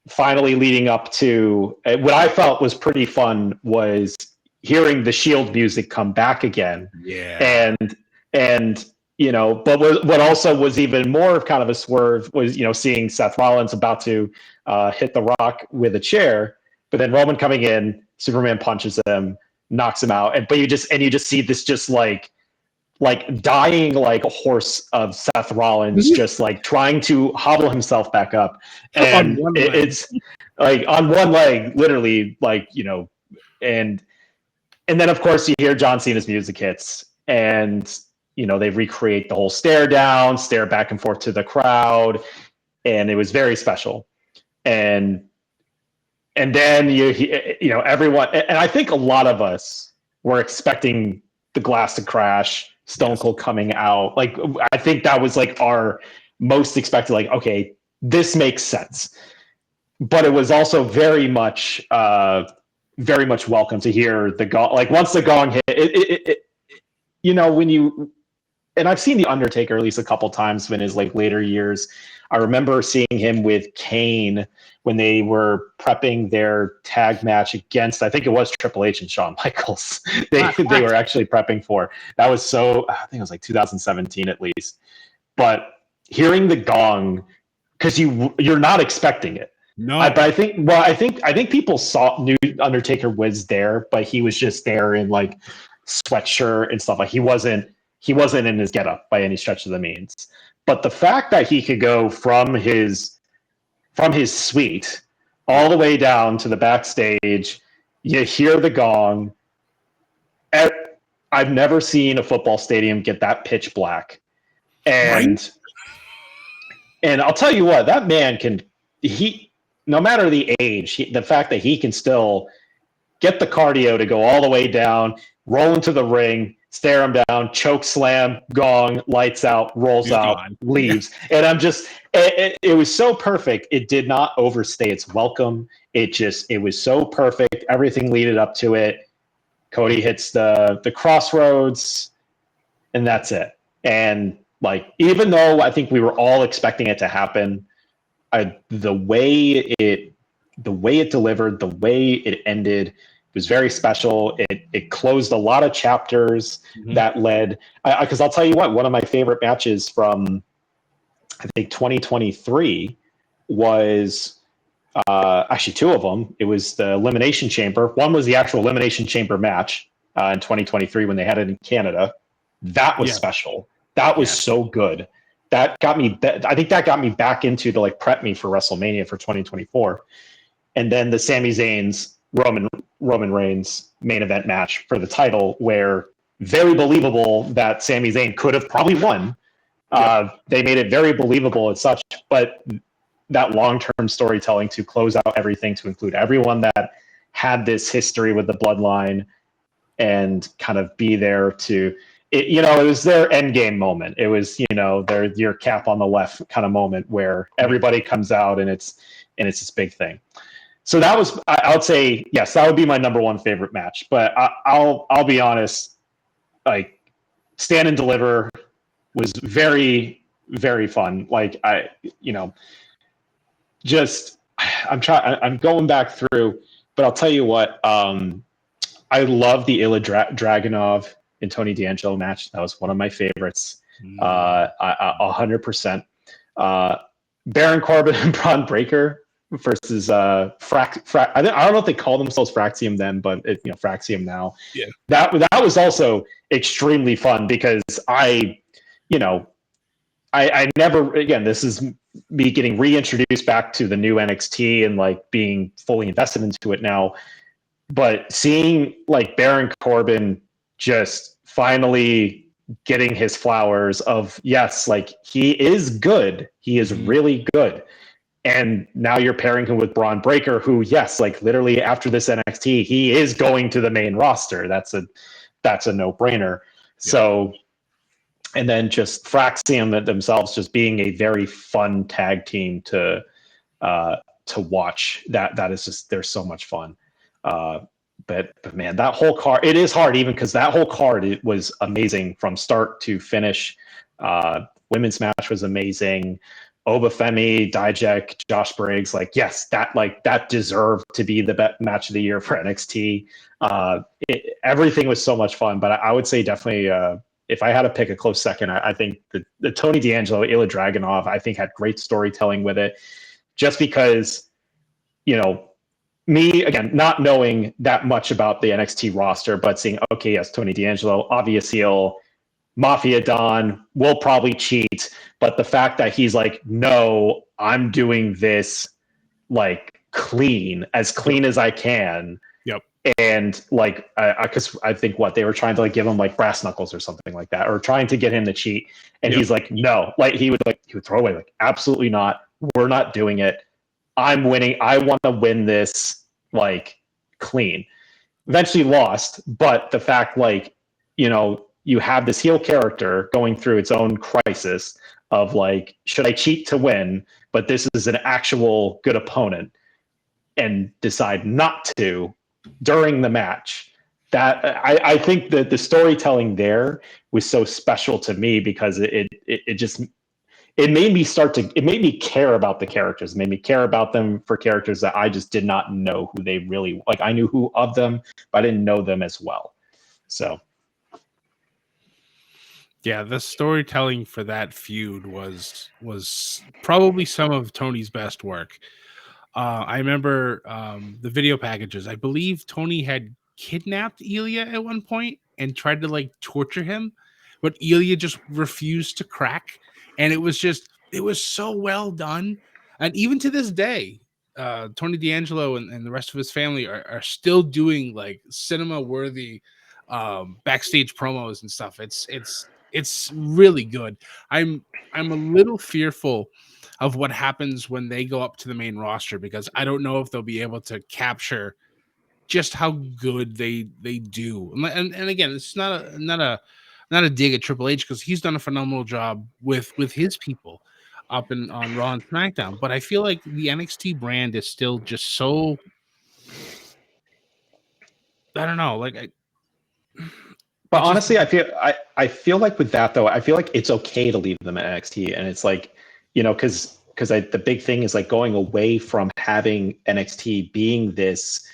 finally leading up to what I felt was pretty fun was hearing the Shield music come back again. Yeah. And you know, but what also was even more of kind of a swerve was, you know, seeing Seth Rollins about to hit The Rock with a chair, but then Roman coming in, Superman punches him, knocks him out, but you just see this just like dying like a horse of Seth Rollins, just like trying to hobble himself back up, and it's like on one leg, literally, like, you know, and then of course you hear John Cena's music hits, and you know, they recreate the whole stare back and forth to the crowd, and it was very special. And then you know, everyone, and I think a lot of us were expecting the glass to crash, Stone Cold coming out. Like, I think that was like our most expected, like, okay, this makes sense. But it was also very much welcome to hear the gong. Like, once the gong hit, it you know, when you, and I've seen The Undertaker at least a couple times in his like later years. I remember seeing him with Kane when they were prepping their tag match against, I think it was Triple H and Shawn Michaels. They were actually prepping for. That was I think it was like 2017 at least. But hearing the gong because you're not expecting it. No, But I think people knew Undertaker was there, but he was just there in like sweatshirt and stuff. Like he wasn't in his getup by any stretch of the means. But the fact that he could go from his suite all the way down to the backstage, you hear the gong. I've never seen a football stadium get that pitch black, and I'll tell you what, that man no matter the age, the fact that he can still get the cardio to go all the way down, roll into the ring, stare him down, choke slam, gong, lights out, rolls out, leaves. Yeah. And I'm just, it was so perfect. It did not overstay its welcome. It was so perfect. Everything leaded up to it. Cody hits the crossroads, and that's it. And like, even though I think we were all expecting it to happen, the way it delivered, the way it ended was very special. It closed a lot of chapters that led, because I'll tell you what, one of my favorite matches from I think 2023 was actually two of them. It was the Elimination Chamber. One was the actual Elimination Chamber match in 2023 when they had it in Canada. That was special. That was so good. That got me. I think that got me back into to like prep me for WrestleMania for 2024, and then the Sami Zayn's Roman Reigns main event match for the title, where very believable that Sami Zayn could have probably won. They made it very believable and such, but that long-term storytelling to close out everything, to include everyone that had this history with the bloodline, and kind of be there to. It was their end game moment. It was, your cap on the left kind of moment where everybody comes out and it's this big thing. So that was, I would say, yes, that would be my number one favorite match. But I'll be honest, like Stand and Deliver was very, very fun. Like I'm going back through, but I'll tell you what, I love the Ilya Dragunov and Tony D'Angelo match. That was one of my favorites. 100%. Baron Corbin and Braun Breaker versus I don't know if they call themselves Fraxium then, but Fraxium now. Yeah. That was also extremely fun because I never, again, this is me getting reintroduced back to the new NXT and like being fully invested into it now. But seeing like Baron Corbin just finally getting his flowers of, yes, like he is good. He is really good. And now you're pairing him with Braun Breaker, who, yes, like literally after this NXT, he is going to the main roster. That's a no-brainer. Yeah. So, and then just Fraxium themselves just being a very fun tag team to watch. That is just, they're so much fun. But man, that whole card, it is hard even because that whole card, it was amazing from start to finish. Women's match was amazing. Obafemi, Dijak, Josh Briggs, like, yes, that deserved to be the best match of the year for NXT. Everything was so much fun, but I would say definitely, if I had to pick a close second, I think the Tony D'Angelo, Ilya Dragunov, I think had great storytelling with it, just because, me, again, not knowing that much about the NXT roster, but seeing, okay, yes, Tony D'Angelo, obvious heel, Mafia Don, will probably cheat. But the fact that he's like, no, I'm doing this like clean as I can. Yep. And like, because I think they were trying to like give him like brass knuckles or something like that, or trying to get him to cheat. And he's like, no, like he would throw away, like, absolutely not. We're not doing it. I'm winning. I want to win this like clean. Eventually lost, but the fact, like, you have this heel character going through its own crisis of like, should I cheat to win? But this is an actual good opponent, and decide not to during the match. That I think that the storytelling there was so special to me because it made me care about the characters. It made me care about them for characters that I just did not know who they really, like, I knew who of them, but I didn't know them as well. So. Yeah, the storytelling for that feud was probably some of Tony's best work. I remember the video packages. I believe Tony had kidnapped Ilya at one point and tried to like torture him, but Ilya just refused to crack. And it was so well done. And even to this day, Tony D'Angelo and the rest of his family are still doing like cinema worthy backstage promos and stuff. It's really good. I'm a little fearful of what happens when they go up to the main roster because I don't know if they'll be able to capture just how good they do. And again, it's not a dig at Triple H because he's done a phenomenal job with his people up and on Raw and SmackDown. But I feel like the NXT brand is still just so, I don't know, like But honestly, I feel like with that though, I feel like it's okay to leave them at NXT, and it's like, because the big thing is like going away from having NXT being this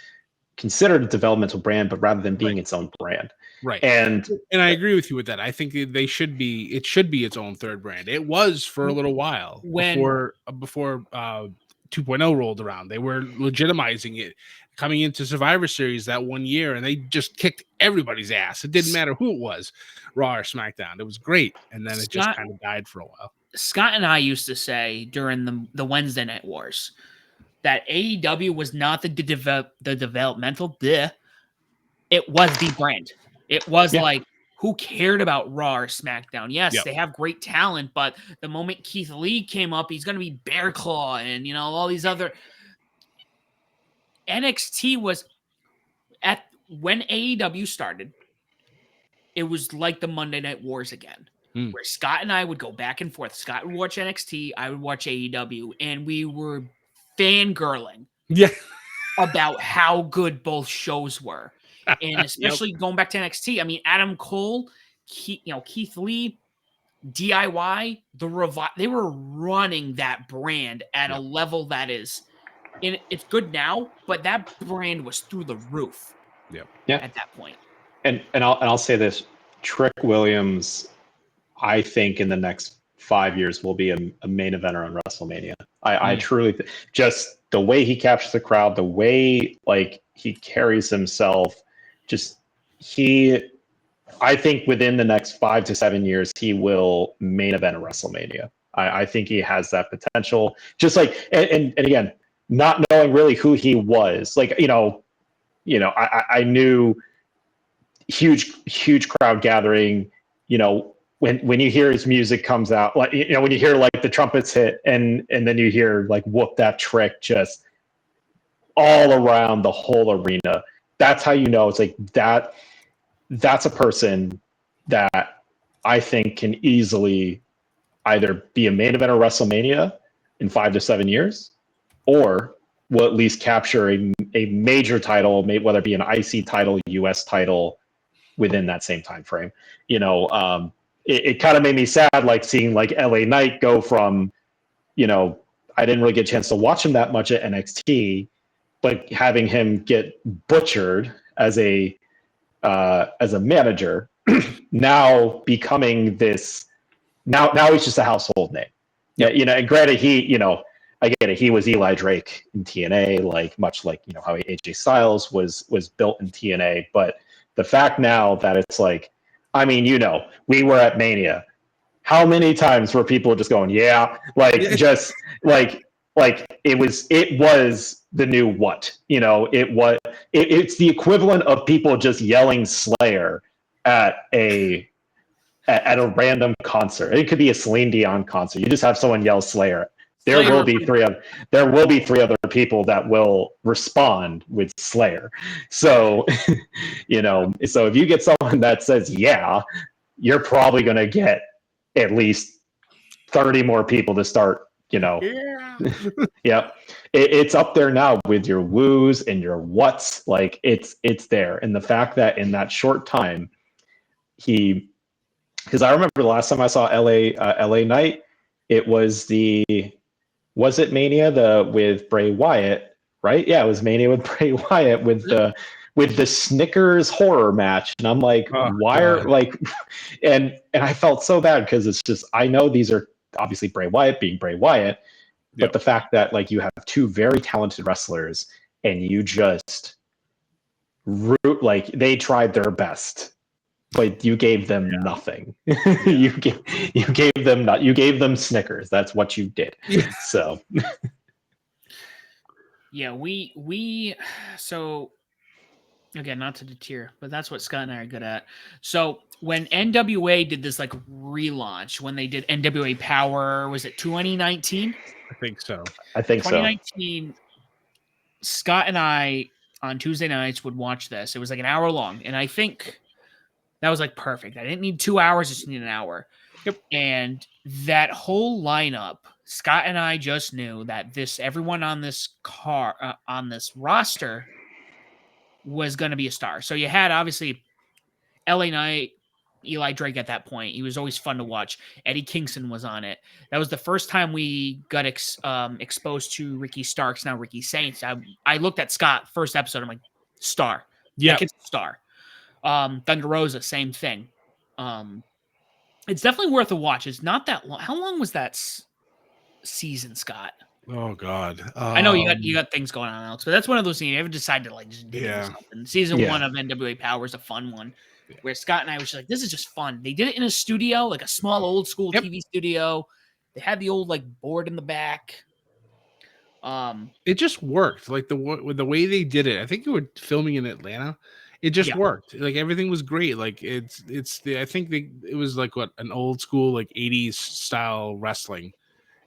considered a developmental brand, but rather than being its own brand. right. And I agree with you with that. I think it should be its own third brand. It was for a little while before 2.0 rolled around. They were legitimizing it coming into Survivor Series that one year, and they just kicked everybody's ass. It didn't matter who it was, Raw or SmackDown. It was great, and then it just kind of died for a while. Scott and I used to say during the Wednesday Night Wars that AEW was not the developmental. It was the brand. It was like, who cared about Raw or SmackDown? Yes, they have great talent, but the moment Keith Lee came up, he's going to be Bear Claw and, all these other. NXT was when AEW started, it was like the Monday Night Wars again, where Scott and I would go back and forth. Scott would watch NXT, I would watch AEW, and we were fangirling about how good both shows were. And especially going back to NXT, I mean, Adam Cole, Keith Lee, DIY, they were running that brand at a level that is, and it's good now, but that brand was through the roof. At that point. And I'll say this: Trick Williams, I think in the next 5 years will be a main eventer on WrestleMania. I truly just the way he captures the crowd, the way like he carries himself, I think within the next 5 to 7 years he will main event a WrestleMania. I think he has that potential. Just like and again, not knowing really who he was, like I knew huge crowd gathering. When you hear his music comes out, like when you hear like the trumpets hit and then you hear like whoop that trick just all around the whole arena. That's how you know it's like that. That's a person that I think can easily either be a main event of WrestleMania in 5 to 7 years, or will at least capture a major title, whether it be an IC title, US title, within that same time frame. It kind of made me sad, like seeing like LA Knight go from, I didn't really get a chance to watch him that much at NXT, but having him get butchered as a manager, now becoming this, now he's just a household name. Yeah, and granted, I get it. He was Eli Drake in TNA, like much like how AJ Styles was built in TNA. But the fact now that it's like, I mean, we were at Mania. How many times were people just going, just like it was the new what? It's the equivalent of people just yelling Slayer at a random concert. It could be a Celine Dion concert. You just have someone yell Slayer. There will be three other people that will respond with Slayer. So, so if you get someone that says, you're probably going to get at least 30 more people to start, It's up there now with your woos and your whats. Like it's there. And the fact that in that short time, because I remember the last time I saw LA Knight, it was it Mania with Bray Wyatt, right? Yeah, it was Mania with Bray Wyatt with with the Snickers horror match, and I'm like, Oh, why God. are like, and I felt so bad because it's just I know these are obviously Bray Wyatt being Bray Wyatt, but Yep. the fact that like you have two very talented wrestlers and you just like they tried their best, but you gave them nothing. you gave them Snickers. That's what you did. Yeah. So Yeah, we so again, not to deter, but that's what Scott and I are good at. So when NWA did this like relaunch, when they did NWA Power, was it 2019? I think so. I think so. 2019, Scott and I on Tuesday nights would watch this. It was like an hour long, and I think that was like perfect. I didn't need 2 hours, just need an hour. Yep. And that whole lineup, Scott and I just knew that everyone on this on this roster was going to be a star. So you had obviously LA Knight, Eli Drake at that point. He was always fun to watch. Eddie Kingston was on it. That was the first time we got exposed to Ricky Starks, now Ricky Saints. I looked at Scott, first episode, I'm like, star. Yeah. That kid's a star. Thunder Rosa, same thing. It's definitely worth a watch. It's not that long. How long was that season, Scott? Oh, God. I know you got things going on, Alex, but that's one of those things you ever decided to like just dig into something. Season 1 of NWA Power is a fun one, where Scott and I was just like, this is just fun. They did it in a studio, like a small old school TV studio. They had the old like board in the back. It just worked. Like the way they did it. I think you were filming in Atlanta. It just worked. Like everything was great. Like it was like an old school like 80s style wrestling.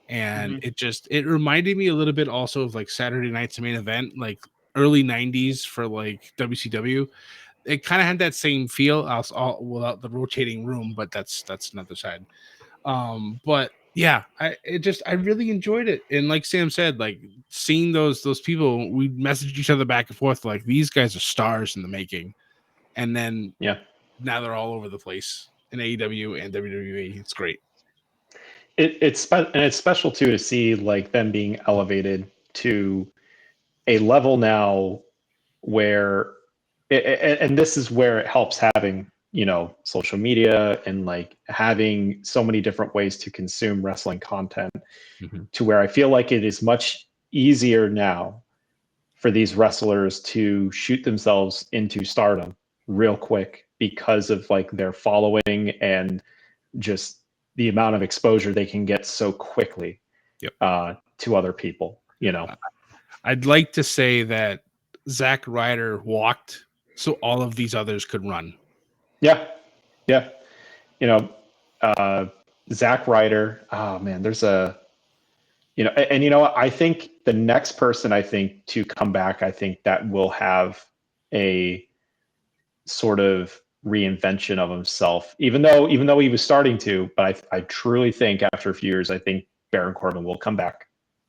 And it reminded me a little bit also of like Saturday Night's Main Event, like early 90s for like WCW. It kind of had that same feel without the rotating room, but that's another side. But yeah, I really enjoyed it. And like Sam said, like seeing those people, we messaged each other back and forth like these guys are stars in the making. And then now they're all over the place in AEW and WWE. It's great. It's special too to see like them being elevated to a level now where and this is where it helps having social media and like having so many different ways to consume wrestling content to where I feel like it is much easier now for these wrestlers to shoot themselves into stardom real quick because of like their following and just the amount of exposure they can get so quickly to other people. I'd like to say that Zack Ryder walked so all of these others could run. Yeah. Zack Ryder. Oh man, there's and I think the next person I think to come back, I think that will have a sort of reinvention of himself, even though he was starting to, but I truly think after a few years, I think Baron Corbin will come back.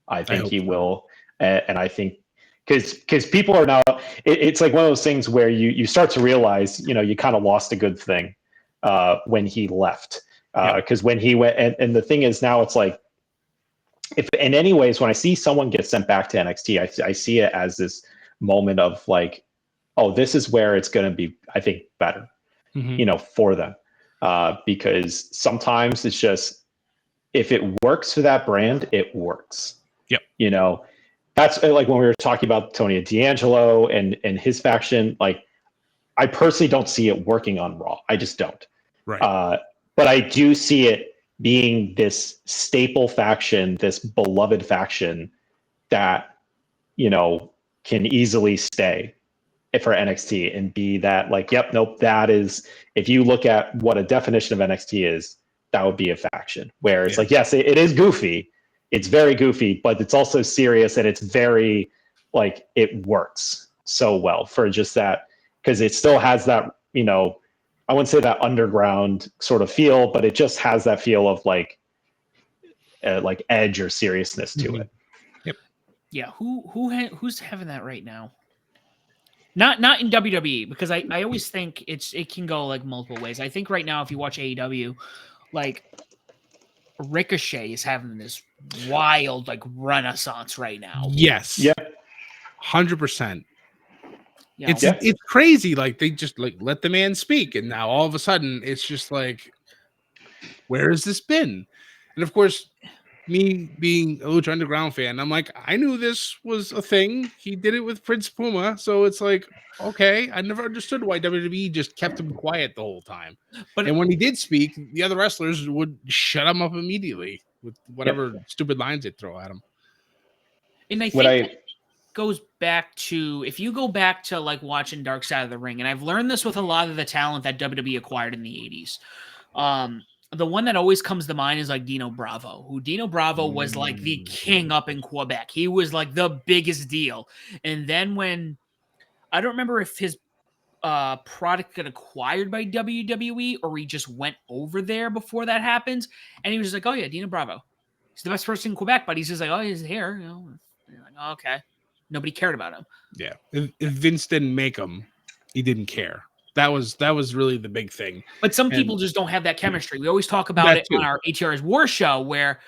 I think he will. And I think because people are now, it's like one of those things where you start to realize, you kind of lost a good thing when he left. Because when he went, and the thing is now it's like, if in any ways, when I see someone get sent back to NXT, I see it as this moment of like, oh, this is where it's going to be, I think, better, for them. Because sometimes it's just, if it works for that brand, it works. Yep. That's like when we were talking about Tony D'Angelo and his faction. Like, I personally don't see it working on Raw. I just don't. Right. But I do see it being this staple faction, this beloved faction that, can easily stay for NXT and be that like, yep, nope, that is, if you look at what a definition of NXT is, that would be a faction where it's like, yes, it is goofy. It's very goofy, but it's also serious and it's very like, it works so well for just that, because it still has that, I wouldn't say that underground sort of feel, but it just has that feel of like edge or seriousness to it. Yep. Yeah. Who's having that right now? Not in WWE, because I always think it can go like multiple ways. I think right now, if you watch AEW, like Ricochet is having this wild like renaissance right now. Yes. Yep. 100%. You know? It's crazy. Like they just like let the man speak, and now all of a sudden it's just like, where has this been? And of course, me being a Lucha Underground fan, I'm like, I knew this was a thing. He did it with Prince Puma, so it's like, okay, I never understood why WWE just kept him quiet the whole time. But And when he did speak, the other wrestlers would shut him up immediately with whatever Yep. stupid lines they'd throw at him. and I What think I that goes back to, if you go back to like watching Dark Side of the Ring, and I've learned this with a lot of the talent that WWE acquired in the 80s. The one that always comes to mind is like Dino Bravo, who Dino Bravo was like the king up in Quebec. He was like the biggest deal. And then when, I don't remember if his product got acquired by WWE or he just went over there before that happens. And he was just like, oh yeah, Dino Bravo. He's the best person in Quebec, but he's just like, oh, he's here. You know, like, oh, okay. Nobody cared about him. Yeah. If Vince didn't make him, he didn't care. That was really the big thing. But some And people just don't have that chemistry. We always talk about that it too. on our ATR's War Show, where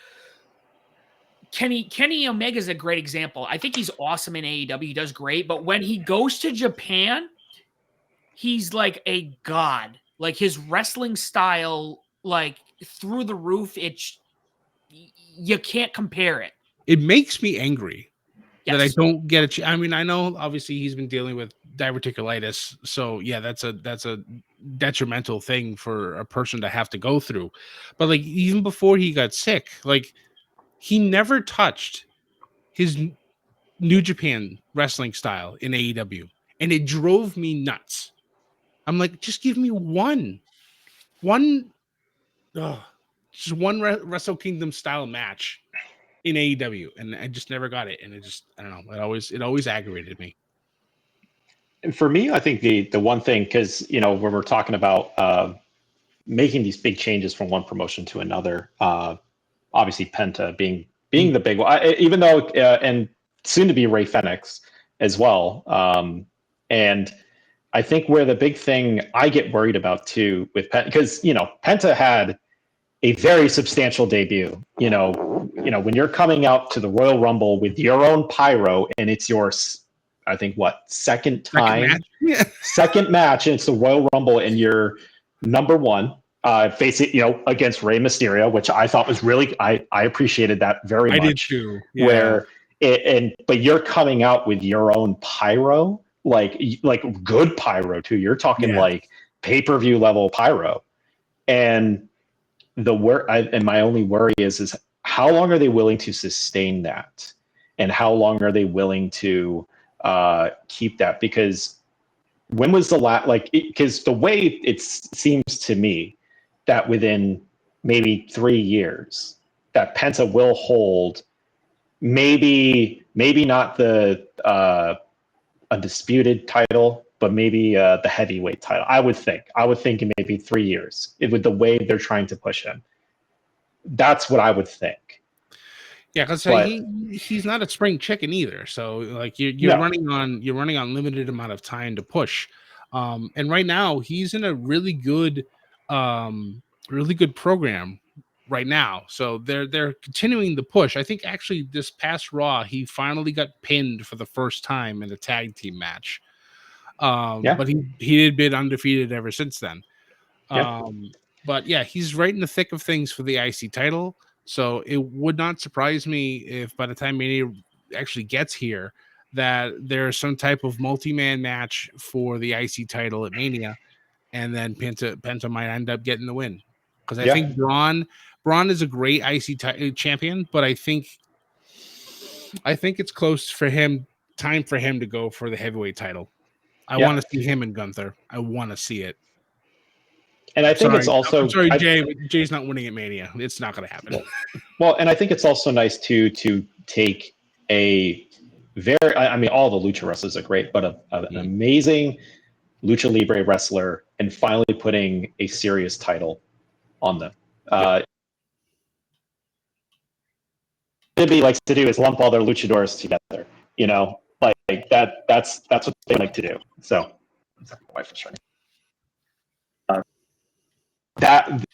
Kenny Omega is a great example. I think he's awesome in AEW. He does great, but when he goes to Japan, he's like a god. Like his wrestling style, like through the roof. You can't compare it. It makes me angry that I Yes. don't get I mean, I know obviously he's been dealing with diverticulitis, so yeah, that's a detrimental thing for a person to have to go through. But like even before he got sick, like he never touched his New Japan wrestling style in AEW, and it drove me nuts. I'm like, just give me one, ugh, just one Wrestle Kingdom style match in AEW, and I just never got it. And I don't know, it always aggravated me. And for me, I think the one thing, because when we're talking about making these big changes from one promotion to another, obviously Penta being the big one, even though and soon to be Ray Fenix as well. And I think where the big thing I get worried about too with Penta, because Penta had a very substantial debut. When you're coming out to the Royal Rumble with your own pyro, and it's your, I think second match, and it's the Royal Rumble, and you're number one, facing against Rey Mysterio, which I thought was really, I appreciated that very much. I did too. Yeah. Where but you're coming out with your own pyro, like good pyro too. You're talking like pay-per-view level pyro, and my only worry is how long are they willing to sustain that, and how long are they willing to keep that? Because when was the last, because the way it seems to me that within maybe 3 years that Penta will hold maybe not the undisputed title, but maybe the heavyweight title. I would think in maybe 3 years, with the way they're trying to push him. That's what I would think. Yeah, because he's not a spring chicken either. So like you're running on limited amount of time to push. And right now he's in a really good program right now. So they're continuing the push. I think actually this past Raw, he finally got pinned for the first time in a tag team match. But he had been undefeated ever since then. But yeah, he's right in the thick of things for the IC title. So it would not surprise me if by the time Mania actually gets here, that there's some type of multi-man match for the IC title at Mania, and then Penta might end up getting the win. Because I think Braun is a great IC champion, but I think it's close for him. Time for him to go for the heavyweight title. I want to see him and Gunther. I want to see it. And I think it's also. I'm sorry, Jay. But Jay's not winning at Mania. It's not going to happen. Well, and I think it's also nice to take a very. I mean, all the lucha wrestlers are great, but an amazing lucha libre wrestler, and finally putting a serious title on them. What he likes to do is lump all their luchadors together. Like that. That's what they like to do. So, my wife is trying. That,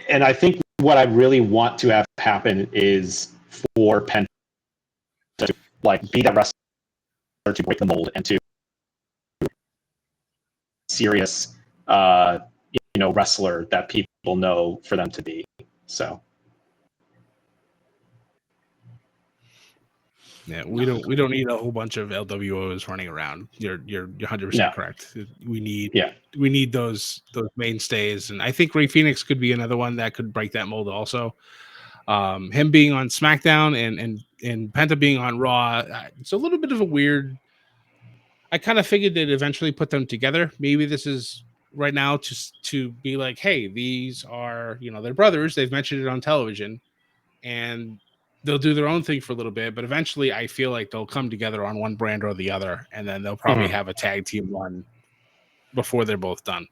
and I think what I really want to have happen is for Penta to be that wrestler to break the mold and to serious, wrestler that people know for them to be. So. Yeah, we don't need a whole bunch of LWOs running around. You're 100% correct. We need those mainstays, and I think Rey Fenix could be another one that could break that mold. Also, him being on SmackDown and Penta being on Raw, it's a little bit of a weird. I kind of figured they'd eventually put them together. Maybe this is right now to be like, hey, these are they're brothers. They've mentioned it on television, and they'll do their own thing for a little bit, but eventually I feel like they'll come together on one brand or the other, and then they'll probably have a tag team run before they're both done.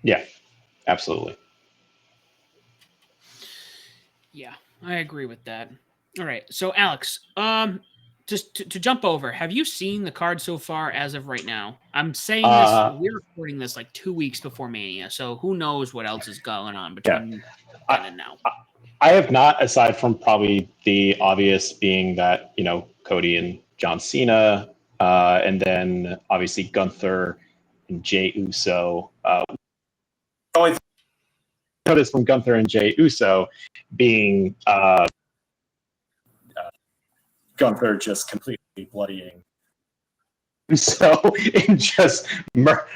Yeah, absolutely. Yeah, I agree with that. All right, so Alex, just to jump over, have you seen the card so far as of right now? I'm saying this, we're recording this like 2 weeks before Mania, so who knows what else is going on between then and now. I have not, aside from probably the obvious being that, Cody and John Cena, and then obviously Gunther and Jey Uso. Only notice from Gunther and Jey Uso being Gunther just completely bloodying Uso and just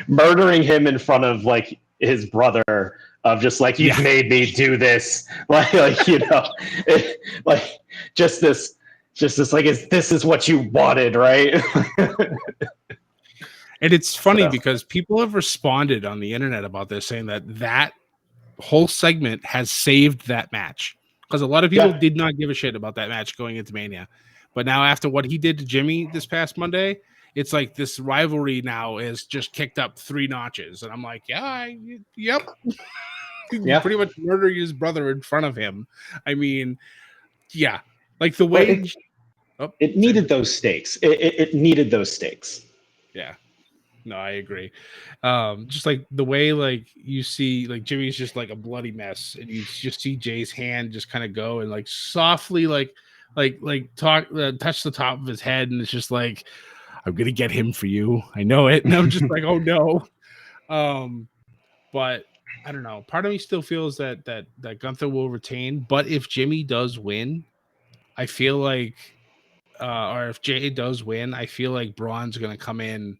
murdering him in front of like his brother. Of just like, you've made me do this, like just this like, this is what you wanted, right? And it's funny because people have responded on the internet about this, saying that whole segment has saved that match, because a lot of people did not give a shit about that match going into Mania, but now after what he did to Jimmy this past Monday, it's like this rivalry now is just kicked up 3 notches, and I'm like, yep. Pretty much murdering his brother in front of him. I mean, like the way it needed those stakes. It needed those stakes. Yeah, no, I agree. Just like the way like you see like Jimmy's just like a bloody mess, and you just see Jay's hand just kind of go and like softly touch the top of his head, and it's just like, I'm gonna get him for you. I know it, and I'm just like, oh no. But I don't know. Part of me still feels that Gunther will retain, but if Jimmy does win, I feel like, or if Jay does win, I feel like Braun's going to come in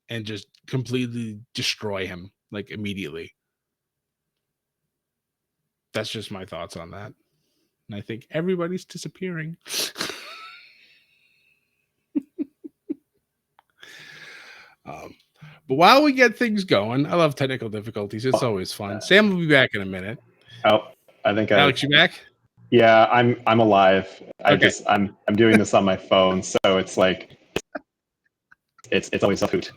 and just completely destroy him like immediately. That's just my thoughts on that. And I think everybody's disappearing. But while we get things going, I love technical difficulties. It's always fun. Sam will be back in a minute. Oh, I think Alex, you back? Yeah, I'm alive. Okay. I'm doing this on my phone, so it's like it's always a hoot.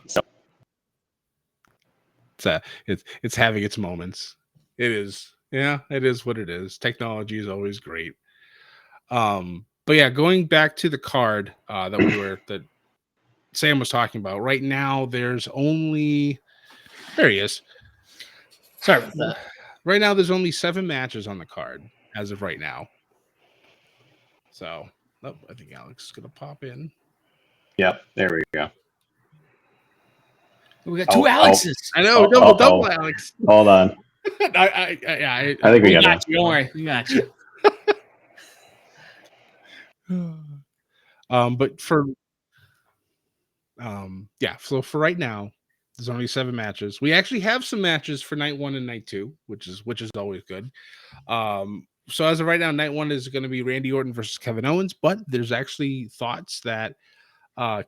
So it's having its moments. It is. Yeah, it is what it is. Technology is always great. But yeah, going back to the card that Sam was talking about. Right now, there he is. Sorry. Right now, there's only 7 matches on the card as of right now. So, I think Alex is going to pop in. Yep, there we go. We got 2 Alexes. I know, double Alex. Hold on. I think we got you. Don't worry, we got you. But for so for right now, there's only 7 matches. We actually have some matches for night 1 and night 2, which is always good. So as of right now, night 1 is going to be Randy Orton versus Kevin Owens, but there's actually thoughts that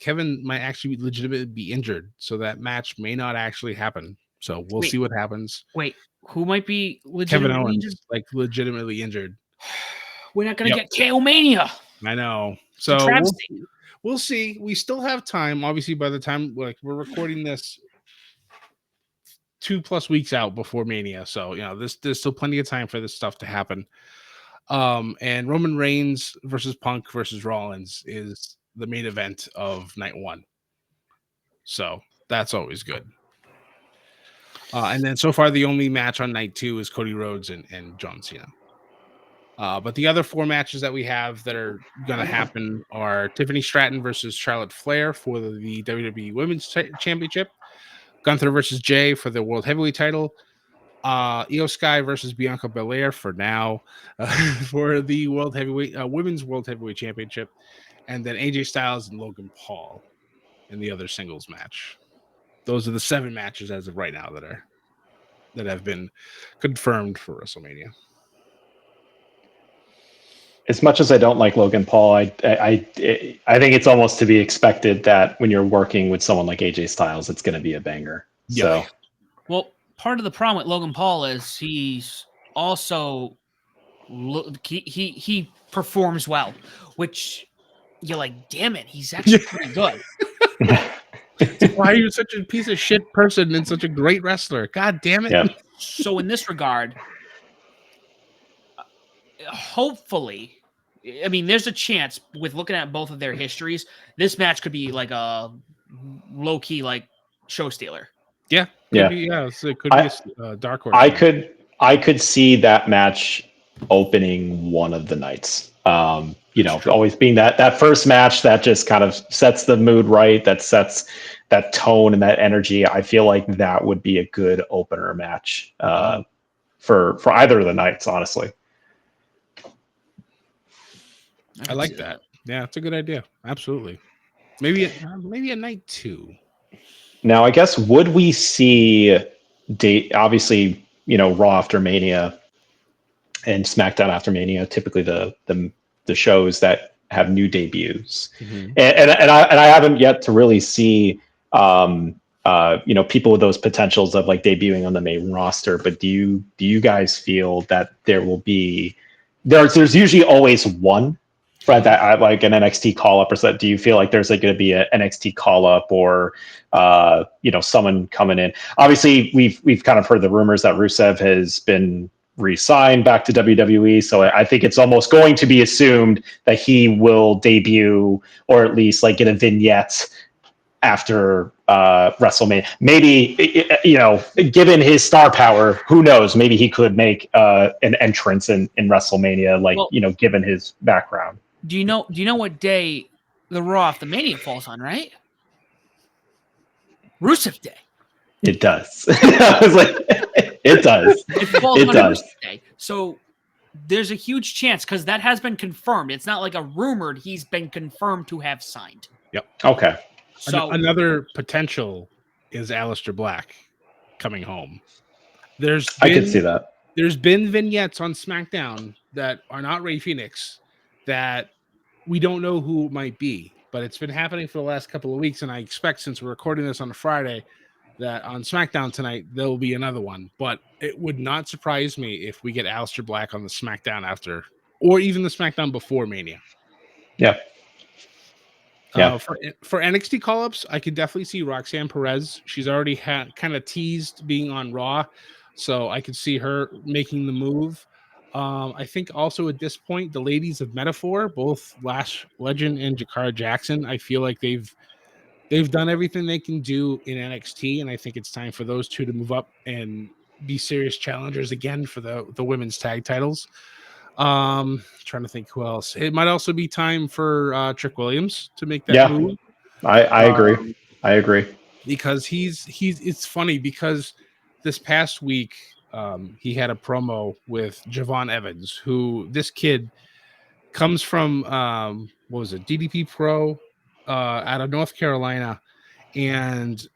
Kevin might actually legitimately be injured, so that match may not actually happen. So we'll see what happens. Wait, who might be legitimately Kevin Owens, injured? like legitimately injured. We're not going to get KO Mania. I know. So we'll see. We still have time. Obviously, by the time we're recording this 2+ weeks out before Mania, so there's still plenty of time for this stuff to happen. And Roman Reigns versus Punk versus Rollins is the main event of night 1. So that's always good. And then so far, the only match on night 2 is Cody Rhodes and John Cena. But the other 4 matches that we have that are going to happen are Tiffany Stratton versus Charlotte Flair for the WWE Women's Championship. Gunther versus Jay for the World Heavyweight title. Io Sky versus Bianca Belair for now for the World Heavyweight Women's World Heavyweight Championship, and then AJ Styles and Logan Paul in the other singles match. Those are the 7 matches as of right now that have been confirmed for WrestleMania. As much as I don't like Logan Paul, I think it's almost to be expected that when you're working with someone like AJ Styles, it's going to be a banger. Yeah. So, well, part of the problem with Logan Paul is he's also he performs well, which you're like, damn it, he's actually pretty good. Why are you such a piece of shit person and such a great wrestler? God damn it. Yeah. So in this regard, hopefully, I mean, there's a chance with looking at both of their histories, this match could be like a low key like show stealer. Yeah. Yeah. It could be a dark horse. I could see that match opening one of the nights. Always being that first match that just kind of sets the mood right, that sets that tone and that energy. I feel like that would be a good opener match for either of the nights, honestly. I like that. Yeah, it's a good idea. Absolutely. Maybe a night 2. Now, I guess would we see obviously, Raw after Mania and SmackDown after Mania, typically the shows that have new debuts, and I haven't yet to really see people with those potentials of like debuting on the main roster. But do you guys feel that there will be there's usually always one for that like an NXT call up or so? Do you feel like there's like going to be an NXT call up or someone coming in? Obviously, we've kind of heard the rumors that Rusev has been re-signed back to WWE, so I think it's almost going to be assumed that he will debut or at least like get a vignette after WrestleMania. Maybe given his star power, who knows? Maybe he could make an entrance in WrestleMania, given his background. Do you know what day the Raw after Mania falls on? Right, Rusev Day. It does. I was like, it does. It falls on Rusev Day. So there's a huge chance because that has been confirmed. It's not like a rumored. He's been confirmed to have signed. Yep. Okay. So another potential is Aleister Black coming home. I could see that. There's been vignettes on SmackDown that are not Rey Fenix that we don't know who it might be, but it's been happening for the last couple of weeks, and I expect, since we're recording this on a Friday, that on SmackDown tonight there will be another one. But it would not surprise me if we get Aleister Black on the SmackDown after, or even the SmackDown before Mania. Yeah. Yeah. For NXT call-ups, I could definitely see Roxanne Perez. She's already kind of teased being on Raw, so I could see her making the move. I think also at this point, the ladies of Metaphor, both Lash Legend and Jakara Jackson, I feel like they've done everything they can do in NXT, and I think it's time for those two to move up and be serious challengers again for the women's tag titles. Trying to think who else. It might also be time for Trick Williams to make that move. I agree. I agree. Because he's it's funny because this past week he had a promo with Javon Evans, who this kid comes from what was it, DDP Pro out of North Carolina, and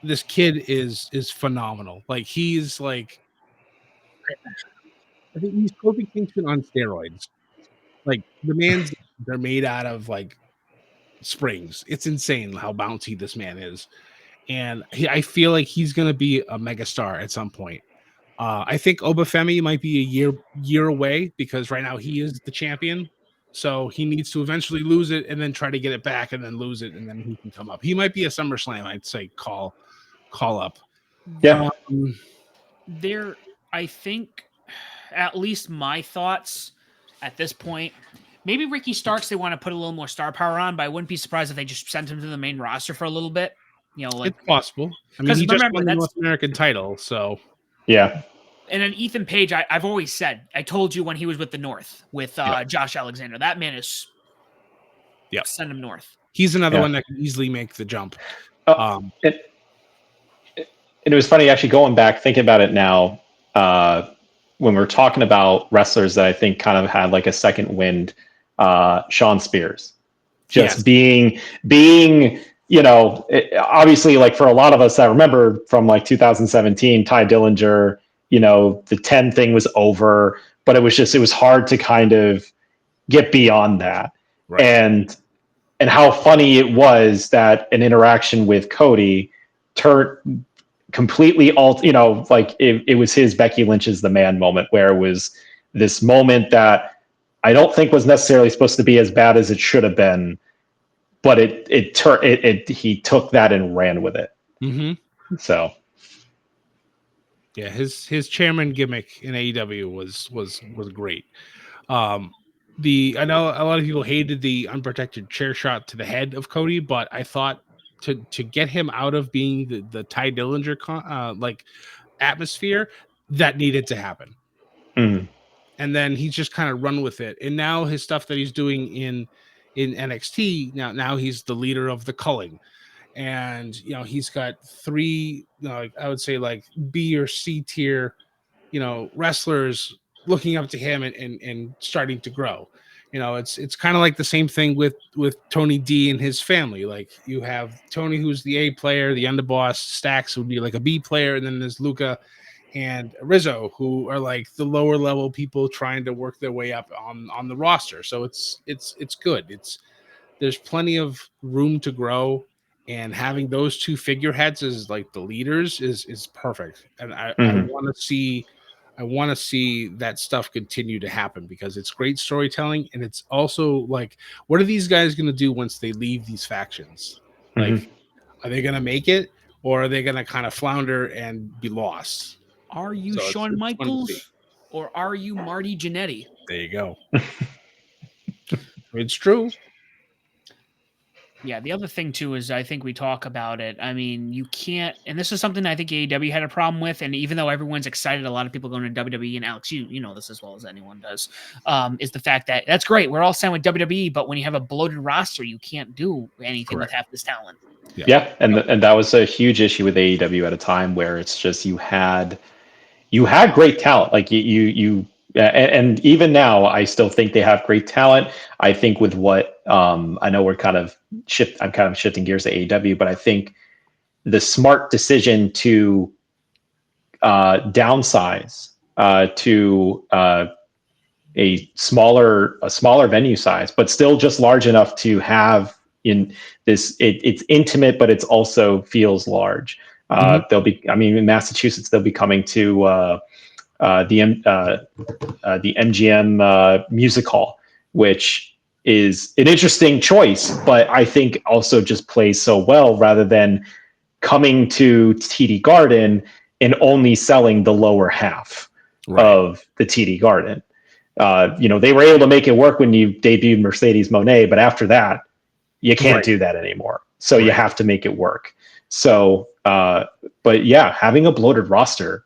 this kid is phenomenal. Like he's like, I think he's Kofi Kingston on steroids. Like the man's, they're made out of like springs. It's insane how bouncy this man is, and I feel like he's gonna be a megastar at some point. I think Obafemi might be a year away because right now he is the champion, so he needs to eventually lose it and then try to get it back and then lose it and then he can come up. He might be a SummerSlam, I'd say call up. Yeah. I think, at least my thoughts at this point, maybe Ricky Starks, they want to put a little more star power on, but I wouldn't be surprised if they just sent him to the main roster for a little bit. It's possible. I mean, he just won the North American title, so yeah. And then Ethan Page, I've always said, I told you when he was with the North, with Josh Alexander, that man is, send him north. He's another one that can easily make the jump. it was funny actually going back, thinking about it now, when we're talking about wrestlers that I think kind of had like a second wind, Sean Spears, just Yes. being, obviously like for a lot of us that remember from like 2017, Ty Dillinger, the 10 thing was over, but it was hard to kind of get beyond that. Right. And how funny it was that an interaction with Cody turned completely like it was his Becky Lynch is the man moment, where it was this moment that I don't think was necessarily supposed to be as bad as it should have been, but he took that and ran with it. Mm-hmm. So yeah, his chairman gimmick in AEW was great. I know a lot of people hated the unprotected chair shot to the head of Cody, but I thought to get him out of being the Ty Dillinger like atmosphere, that needed to happen. mm. And then he's just kind of run with it. And now his stuff that he's doing in NXT, now he's the leader of the culling. And he's got 3 I would say like B or C tier wrestlers looking up to him and starting to grow. It's kind of like the same thing with Tony D and his family. Like you have Tony, who's the A player, the underboss. Stax would be like a B player, and then there's Luca and Rizzo, who are like the lower level people trying to work their way up on the roster. So it's good. There's plenty of room to grow, and having those 2 figureheads as like the leaders is perfect. And I want to see that stuff continue to happen, because it's great storytelling, and it's also like, what are these guys going to do once they leave these factions? Like, are they going to make it, or are they going to kind of flounder and be lost? Are you Shawn Michaels, or are you Marty Jannetty? There you go. It's true. Yeah, the other thing too is, I think we talk about it. I mean, you can't, and this is something I think AEW had a problem with. And even though everyone's excited, a lot of people going to WWE, and Alex, you know this as well as anyone does, is the fact that that's great. We're all signed with WWE, but when you have a bloated roster, you can't do anything with half this talent. Yeah, and that was a huge issue with AEW at a time where it's just you had great talent. Like and even now, I still think they have great talent. I think with what I know, I'm kind of shifting gears to AEW, but I think the smart decision to downsize to a smaller venue size, but still just large enough to have in this. It's intimate, but it's also feels large. They'll be, in Massachusetts, they'll be coming to the MGM Music Hall, which is an interesting choice, but I think also just plays so well, rather than coming to TD Garden and only selling the lower half of the TD Garden. They were able to make it work when you debuted Mercedes Moné, but after that, you can't do that anymore. So you have to make it work. So, but yeah, having a bloated roster,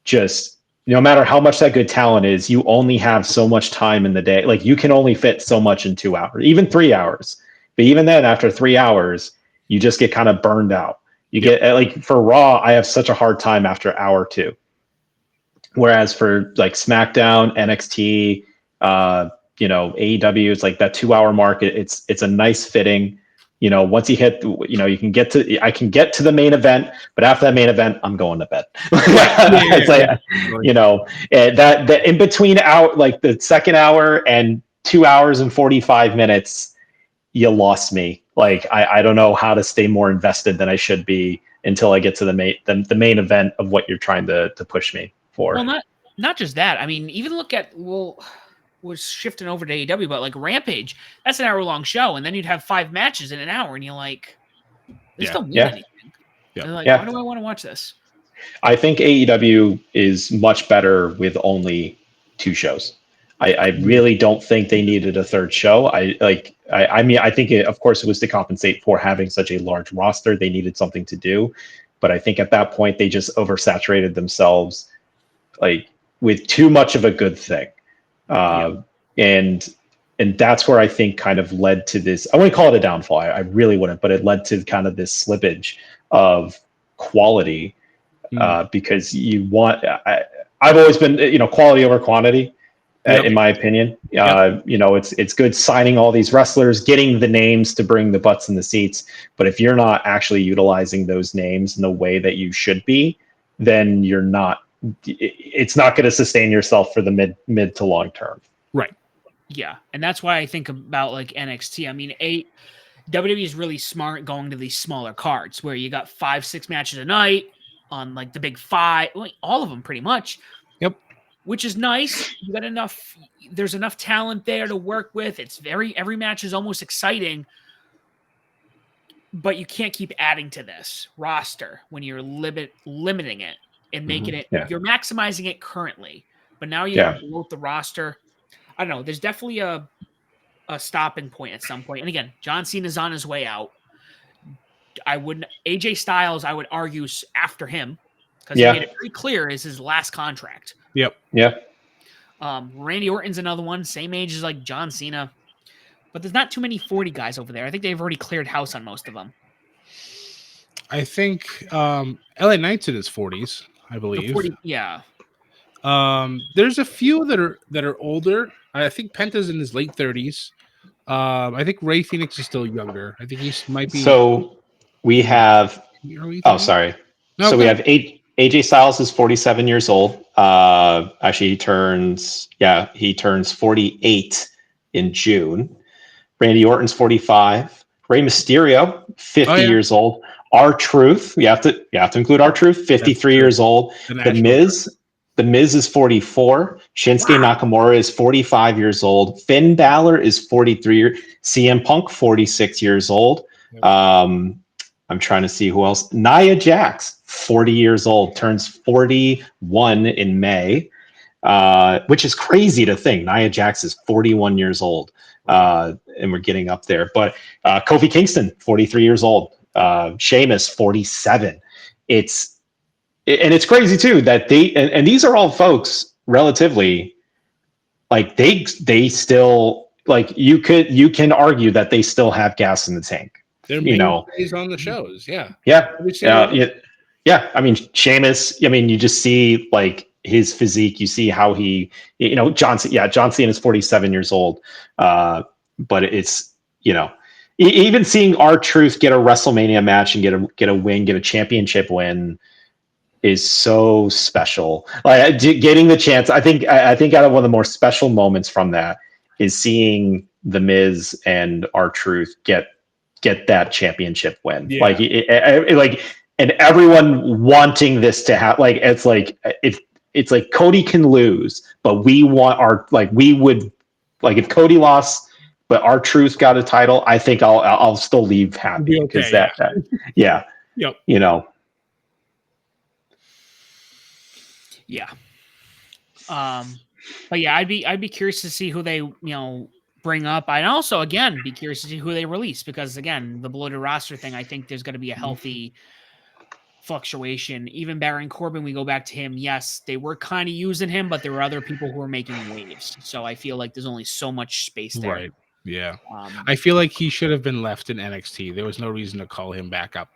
just no matter how much that good talent is, you only have so much time in the day. Like you can only fit so much in 2 hours, even 3 hours. But even then, after 3 hours, you just get kind of burned out. You get like for Raw, I have such a hard time after hour 2. Whereas for like SmackDown, NXT, AEW, it's like that 2 hour mark. It's a nice fitting. Once you hit, I can get to the main event, but after that main event, I'm going to bed. It's like, that in between like the second hour and 2 hours and 45 minutes, you lost me. Like, I don't know how to stay more invested than I should be until I get to the main event of what you're trying to push me for. Well, not just that. I mean, even look at, we're shifting over to AEW, but like Rampage, that's an hour-long show, and then you'd have 5 matches in an hour, and you're like, this don't mean anything. Yeah. Like, why do I want to watch this? I think AEW is much better with only 2 shows. I really don't think they needed a third show. I think of course it was to compensate for having such a large roster. They needed something to do, but I think at that point they just oversaturated themselves, like with too much of a good thing. And that's where I think kind of led to this. I wouldn't call it a downfall. I really wouldn't, but it led to kind of this slippage of quality because you want. I've always been, quality over quantity. In my opinion, it's good signing all these wrestlers, getting the names to bring the butts in the seats. But if you're not actually utilizing those names in the way that you should be, then you're not. It's not going to sustain yourself for the mid to long term. Right. Yeah, and that's why I think about like NXT. I mean, WWE is really smart going to these smaller cards where you got 5-6 matches a night on like the big five, all of them pretty much. Yep. Which is nice. You got enough. There's enough talent there to work with. It's every match is almost exciting, but you can't keep adding to this roster when you're limiting it and making it. Yeah. You're maximizing it currently, but now you bloat the roster. I don't know. There's definitely a stopping point at some point. And again, John Cena's on his way out. AJ Styles, I would argue after him because he made it very clear is his last contract. Yep. Yeah. Randy Orton's another one, same age as like John Cena, but there's not too many 40 guys over there. I think they've already cleared house on most of them. I think LA Knight's in his 40s, I believe. 40, yeah. There's a few that are older. I think Penta's in his late 30s. I think Ray Phoenix is still younger. I think he might be. So we have. Oh, sorry. No, so we have AJ Styles is 47 years old. Actually, he turns 48 in June. Randy Orton's 45. Rey Mysterio, 50 years old. R-Truth, you have to include R-Truth, 53 years old. The Miz is 44. Shinsuke Nakamura is 45 years old. Finn Balor is 43. CM Punk, 46 years old. I'm trying to see who else. Nia Jax, 40 years old, turns 41 in May, which is crazy to think. Nia Jax is 41 years old, and we're getting up there. But Kofi Kingston, 43 years old. Sheamus, 47. It's crazy too that and these are all folks relatively like they still like you can argue that they still have gas in the tank. They're mainstays on the shows. Yeah. I mean, Sheamus, you just see like his physique. You see how he, John Cena is 47 years old. But it's, even seeing R-Truth get a WrestleMania match and get a win, get a championship win is so special. Like getting the chance, I think out of one of the more special moments from that is seeing The Miz and R-Truth get that championship win. Yeah. And everyone wanting this to happen. Like it's like Cody can lose, but we want if Cody lost, but R-Truth got a title, I think I'll still leave happy because Yep. Yeah. But yeah, I'd be curious to see who they, bring up. I'd also, again, be curious to see who they release because, again, the bloated roster thing, I think there's going to be a healthy fluctuation. Even Baron Corbin, we go back to him. Yes, they were kind of using him, but there were other people who were making waves. So I feel like there's only so much space there. Right. Yeah. I feel like he should have been left in NXT. There was no reason to call him back up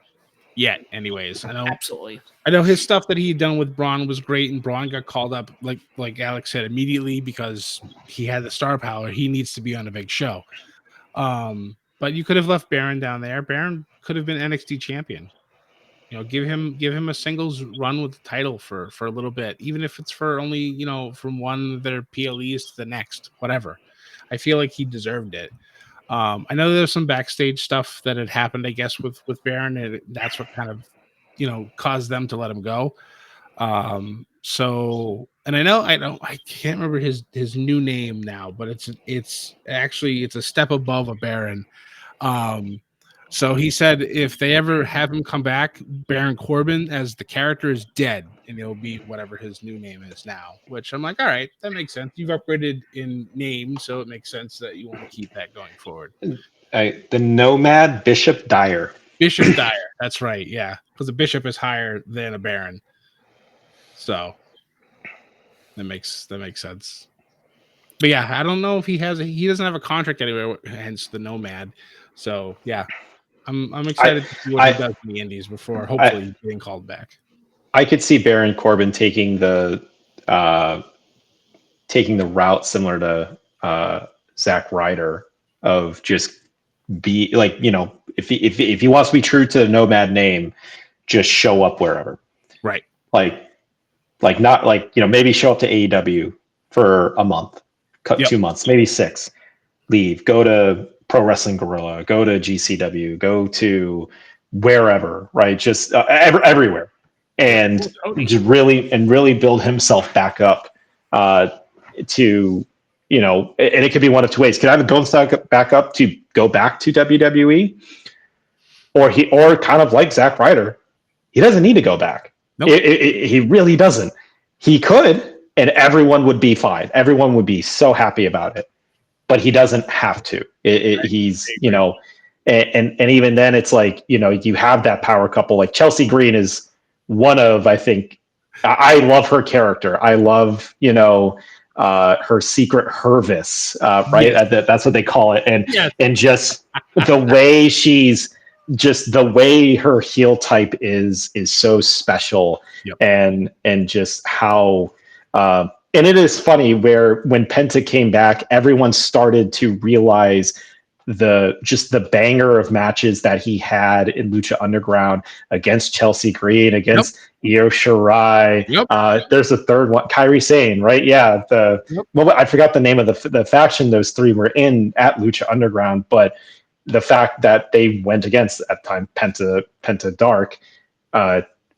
yet. Anyways, absolutely. I know his stuff that he had done with Braun was great, and Braun got called up, like Alex said, immediately because he had the star power. He needs to be on a big show. But you could have left Baron down there. Baron could have been NXT champion. Give him a singles run with the title for a little bit, even if it's for only from one of their PLEs to the next, whatever. I feel like he deserved it. I know there's some backstage stuff that had happened, I guess, with Baron, and that's what kind of caused them to let him go. So, and I can't remember his new name now, but it's a step above a Baron. So he said if they ever have him come back, Baron Corbin as the character is dead, and it'll be whatever his new name is now. Which I'm like, all right, that makes sense. You've upgraded in name, so it makes sense that you want to keep that going forward. The Nomad Bishop Dyer. Bishop Dyer, that's right, yeah, because a bishop is higher than a baron, so that makes sense. But yeah, I don't know if he doesn't have a contract anywhere, hence the Nomad. So yeah. I'm excited to see what he does in the Indies before hopefully getting called back. I could see Baron Corbin taking the route similar to Zack Ryder of just be like, if he wants to be true to the Nomad name, just show up wherever. Right. Like not like, maybe show up to AEW for a month, 2 months, maybe 6, leave, go to Pro Wrestling Guerrilla, go to GCW, go to wherever, right? Just everywhere. And just really build himself back up to, and it could be one of 2 ways. Could either build himself back up to go back to WWE, or kind of like Zack Ryder, he doesn't need to go back. Nope. He really doesn't. He could, and everyone would be fine. Everyone would be so happy about it. But he doesn't have to. He's, and even then, it's like, you have that power couple. Like Chelsea Green is one of, I think, I love her character. I love, her secret Hervis, right? Yes. That's what they call it. And just the way the way her heel type is so special. Yep. And just how, and it is funny where when Penta came back, everyone started to realize the banger of matches that he had in Lucha Underground against Chelsea Green, against Io Shirai. Yep. There's a third one, Kairi Sane, right? Yeah. Well, I forgot the name of the faction those 3 were in at Lucha Underground, but the fact that they went against at the time Penta Dark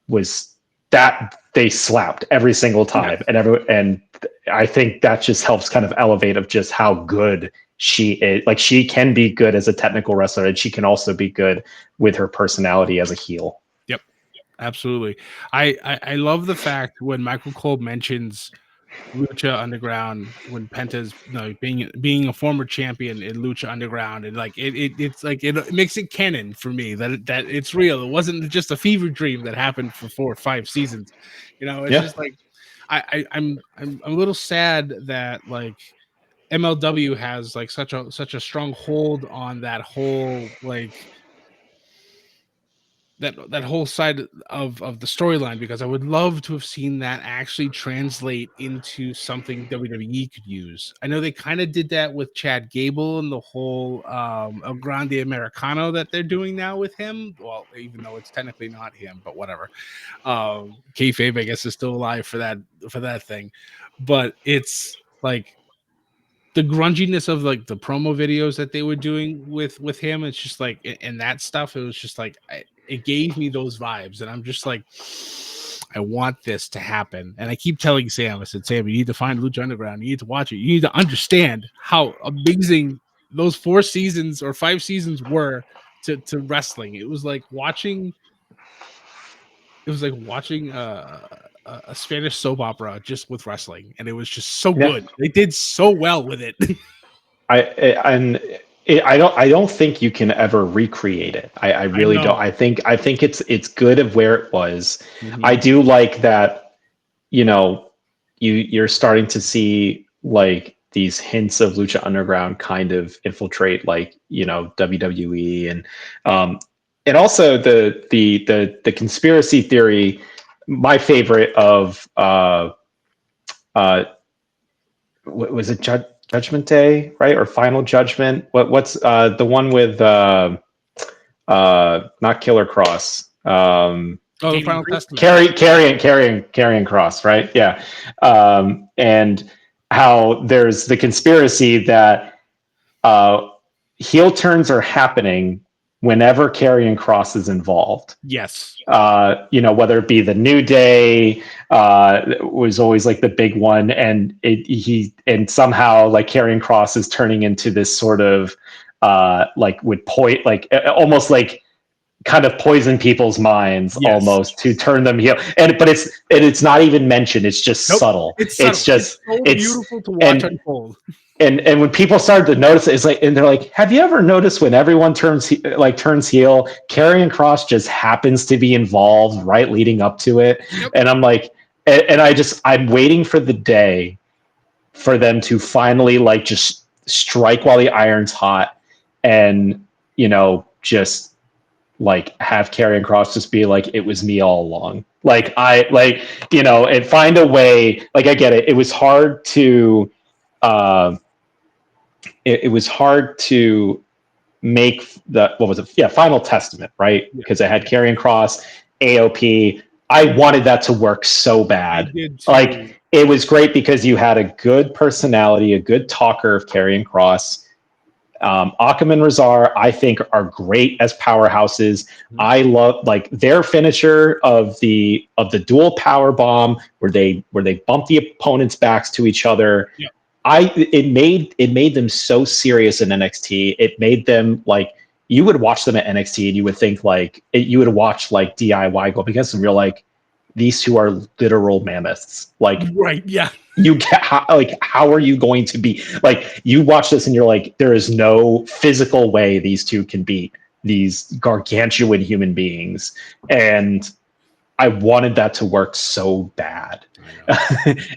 was that they slapped every single time. Yeah. And I think that just helps kind of elevate of just how good she is. Like, she can be good as a technical wrestler, and she can also be good with her personality as a heel. Yep. Absolutely. I love the fact when Michael Cole mentions Lucha Underground, when Penta's being a former champion in Lucha Underground, and like it's like it makes it canon for me that it's real. It wasn't just a fever dream that happened for 4 or 5 seasons. It's just like I'm a little sad that like MLW has like such a strong hold on that whole like that whole side of the storyline, because I would love to have seen that actually translate into something WWE could use. I know they kind of did that with Chad Gable and the whole El Grande Americano that they're doing now with him. Well, even though it's technically not him, but whatever. Kayfabe, I guess, is still alive for that thing. But it's like the grunginess of like the promo videos that they were doing with him. It's just like, and that stuff, it was just like, it gave me those vibes, and I'm just like, I want this to happen. And I keep telling Sam, I said, Sam, you need to find Lucha Underground. You need to watch it. You need to understand how amazing those 4 seasons or 5 seasons were to wrestling. It was like watching a Spanish soap opera just with wrestling, and it was just so good. They did so well with it. I don't think you can ever recreate it. I really don't. I think it's good of where it was. Mm-hmm. I do like that, you're starting to see like these hints of Lucha Underground kind of infiltrate like, WWE, and also the conspiracy theory. My favorite of what was it, Judgment Day, right? Or Final Judgment? What's the one with not Killer Cross? The Final Testament. Carrying Cross, right? Yeah. And how there's the conspiracy that heel turns are happening whenever Karrion Kross is involved. Yes. Whether it be the New Day, was always like the big one, and somehow like Karrion Kross is turning into this sort of almost like kind of poison people's minds, almost to turn them heel. But it's not even mentioned. It's just subtle. It's just so beautiful to watch unfold. And when people started to notice it, it's like, and they're like, have you ever noticed when everyone turns heel, Karrion Kross just happens to be involved right leading up to it? Yep. And I'm like, I'm waiting for the day for them to finally like just strike while the iron's hot, and just like have Karrion Kross just be like, it was me all along. Like and find a way. Like I get it. It was hard to, it was hard to make the Final Testament, right? Because I had Karrion Kross, AOP. I wanted that to work so bad. I did too. Like it was great because you had a good personality, a good talker of Karrion Kross. Akam and Razar, I think, are great as powerhouses. I love like their finisher of the dual power bomb where they bump the opponents' backs to each other. Yeah. It made them so serious in NXT. It made them like you would watch them at NXT and you would think like you would watch like DIY go up against them. You're like, these two are literal mammoths. Like, right, yeah. You get how are you going to be like? You watch this and you're like, there is no physical way these two can beat these gargantuan human beings, and I wanted that to work so bad.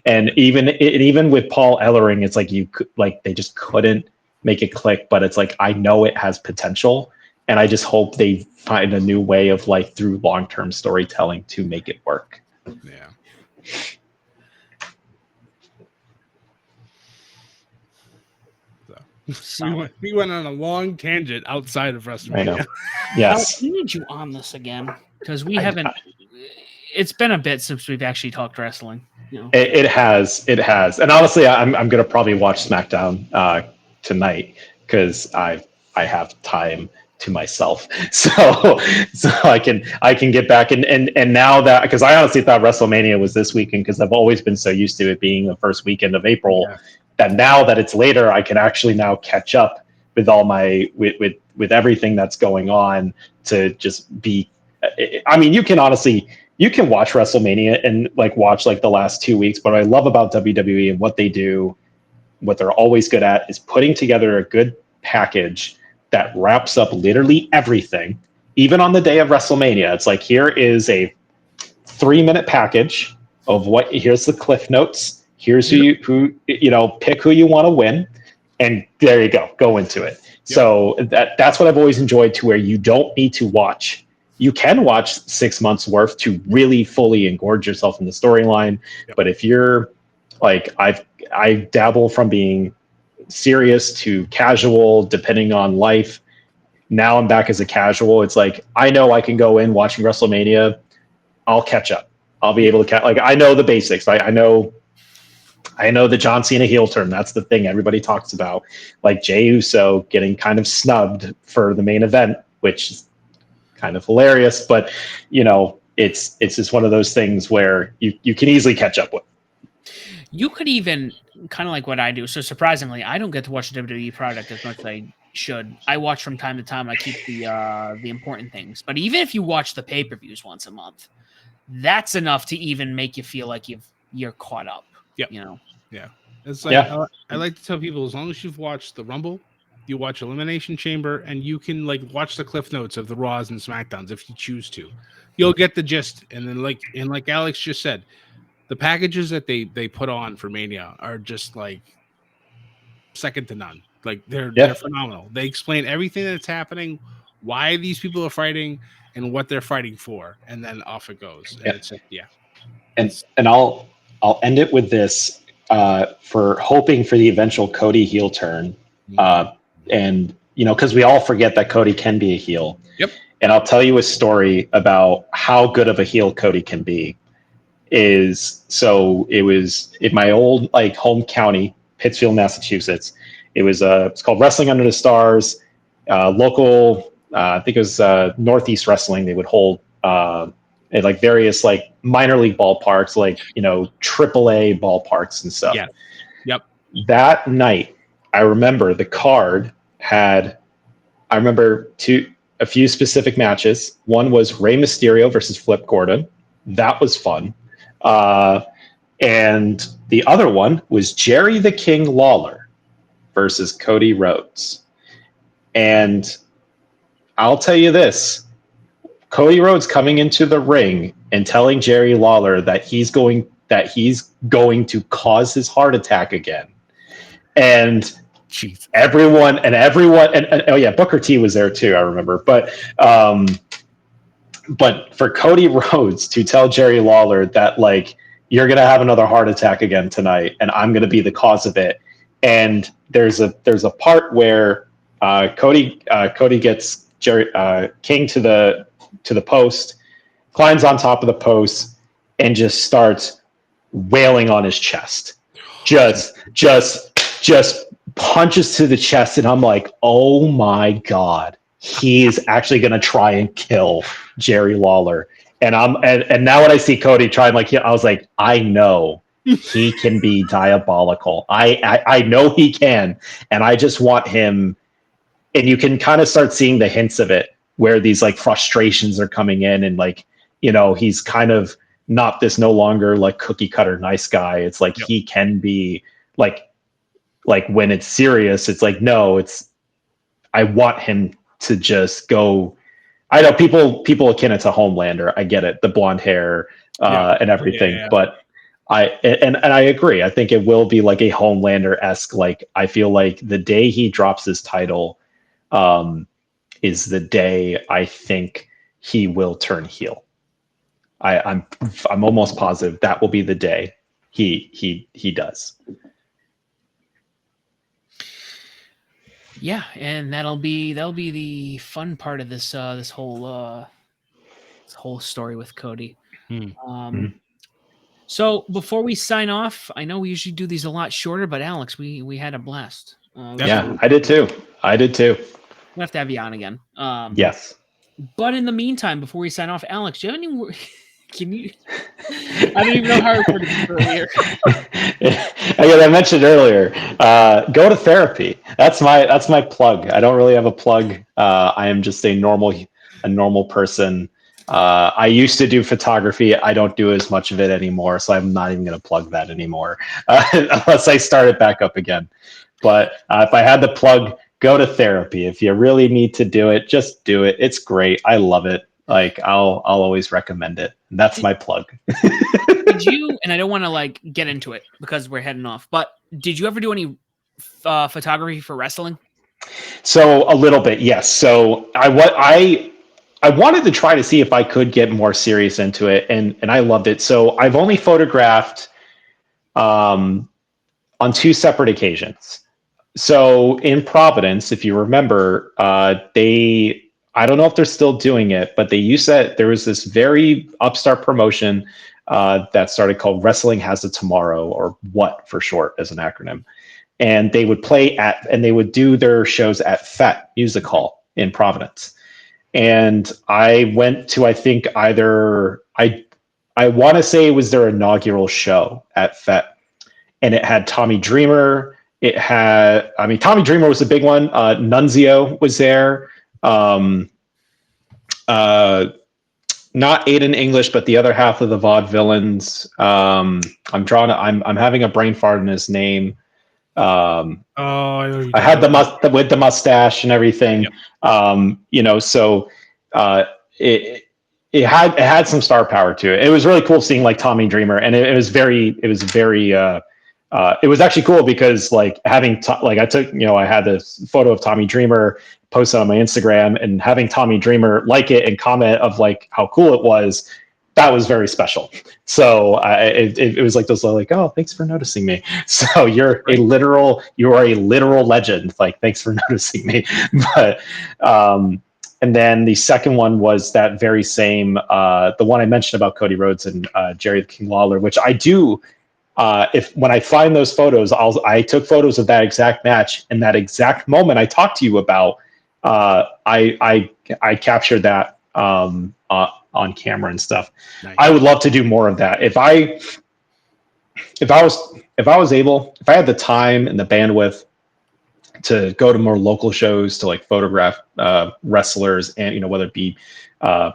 And even with Paul Ellering, it's like they just couldn't make it click. But it's like I know it has potential, and I just hope they find a new way of like through long-term storytelling to make it work. Yeah. We went on a long tangent outside of WrestleMania. I know. Yes. We need you on this again because we haven't. It's been a bit since we've actually talked wrestling. You know? It has, and honestly, I'm going to probably watch SmackDown tonight because I have time to myself, so I can get back and now that because I honestly thought WrestleMania was this weekend because I've always been so used to it being the first weekend of April. Yeah. That now that it's later, I can actually now catch up with all my with everything that's going on to just be. I mean, you can watch WrestleMania and like watch like the last 2 weeks. But what I love about WWE and what they do, what they're always good at, is putting together a good package that wraps up literally everything. Even on the day of WrestleMania, it's like here is a 3-minute package of here's the cliff notes. Here's who pick who you want to win, and there you go into it. Yep. So that's what I've always enjoyed, to where you don't need to watch. You can watch 6 months worth to really fully engorge yourself in the storyline. Yep. But if you're like I dabble from being serious to casual depending on life. Now I'm back as a casual. It's like I know I can go in watching WrestleMania. I'll catch up. I'll be able to like I know the basics. I know the John Cena heel turn. That's the thing everybody talks about. Like Jey Uso getting kind of snubbed for the main event, which is kind of hilarious. But it's just one of those things where you can easily catch up with. You could even kind of like what I do. So surprisingly, I don't get to watch the WWE product as much as I should. I watch from time to time. I keep the important things. But even if you watch the pay-per-views once a month, that's enough to even make you feel like you're caught up. Yep. Yeah. It's like I like to tell people, as long as you've watched the Rumble, you watch Elimination Chamber, and you can like watch the cliff notes of the Raws and SmackDowns if you choose to, you'll get the gist. And then like Alex just said, the packages that they put on for Mania are just like second to none. Like they're phenomenal. They explain everything that's happening, why these people are fighting, and what they're fighting for, and then off it goes. And it's And I'll end it with this for hoping for the eventual Cody heel turn. And because we all forget that Cody can be a heel. Yep. And I'll tell you a story about how good of a heel Cody can be. It was in my old like home county, Pittsfield, Massachusetts. It's called Wrestling Under the Stars, local. I think it was Northeast Wrestling. They would hold at like various like minor league ballparks, like AAA ballparks and stuff. Yeah. Yep. That night, I remember the card had. I remember a few specific matches. One was Rey Mysterio versus Flip Gordon. That was fun. And the other one was Jerry the King Lawler versus Cody Rhodes. And I'll tell you this, Cody Rhodes coming into the ring and telling Jerry Lawler that he's going to cause his heart attack again. And everyone, Booker T was there too, I remember. But But for Cody Rhodes to tell Jerry Lawler that like you're gonna have another heart attack again tonight, and I'm gonna be the cause of it. And there's a part where Cody gets Jerry King to the post, climbs on top of the post, and just starts wailing on his chest. Just punches to the chest, and I'm like, oh my God, he's actually gonna try and kill Jerry Lawler. And now when I see Cody trying, like, I was like, I know he can be diabolical. I know he can, and I just want him. And you can kind of start seeing the hints of it, where these like frustrations are coming in, and like, he's kind of not this no longer like cookie cutter nice guy. It's like he can be like when it's serious, it's like, no, I want him to just go. I know people akin it to Homelander. I get it, the blonde hair and everything, but I agree. I think it will be like a Homelander-esque. Like, I feel like the day he drops his title is the day I think he will turn heel. I'm almost positive that will be the day he does. Yeah, and that'll be the fun part of this this whole story with Cody. So before we sign off, I know we usually do these a lot shorter, but Alex, we had a blast. Yeah, I did too. We'll have to have you on again. Yes. But in the meantime, before we sign off, Alex, do you have any? Can you? I don't even know how I reported this earlier. Again, I mentioned earlier, go to therapy. That's my plug. I don't really have a plug. I am just a normal person. I used to do photography. I don't do as much of it anymore, so I'm not even going to plug that anymore unless I start it back up again. But if I had to plug, go to therapy. If you really need to do it, just do it. It's great. I love it. Like, I'll always recommend it. That's my plug. Did you? And I don't want to like get into it because we're heading off. But did you ever do any photography for wrestling? So a little bit, yes. So I wanted to try to see if I could get more serious into it, and I loved it. So I've only photographed on 2 separate occasions. So in Providence, if you remember, I don't know if they're still doing it, but they used that there was this very upstart promotion that started called Wrestling Has a Tomorrow, or WHAT for short as an acronym. And they would they would do their shows at FET Music Hall in Providence. And I went to, I think I want to say it was their inaugural show at FET, and it had Tommy Dreamer. Tommy Dreamer was a big one. Nunzio was there. Not Aiden English, but the other half of the Vaudevillains. I'm having a brain fart in his name. I had with the mustache and everything. Yep. So it had some star power to it. It was really cool seeing like Tommy Dreamer, and it was actually cool because like I had this photo of Tommy Dreamer posted on my Instagram, and having Tommy Dreamer like it and comment of like how cool it was, that was very special. So it was like those like, oh, thanks for noticing me. So you are a literal legend. Like, thanks for noticing me. But and then the second one was that very same the one I mentioned about Cody Rhodes and Jerry the King Lawler, which I do. When I find those photos, I took photos of that exact match, and that exact moment I talked to you about. I captured that on camera and stuff. Nice. I would love to do more of that. If I was able, if I had the time and the bandwidth to go to more local shows to like photograph wrestlers, and whether it be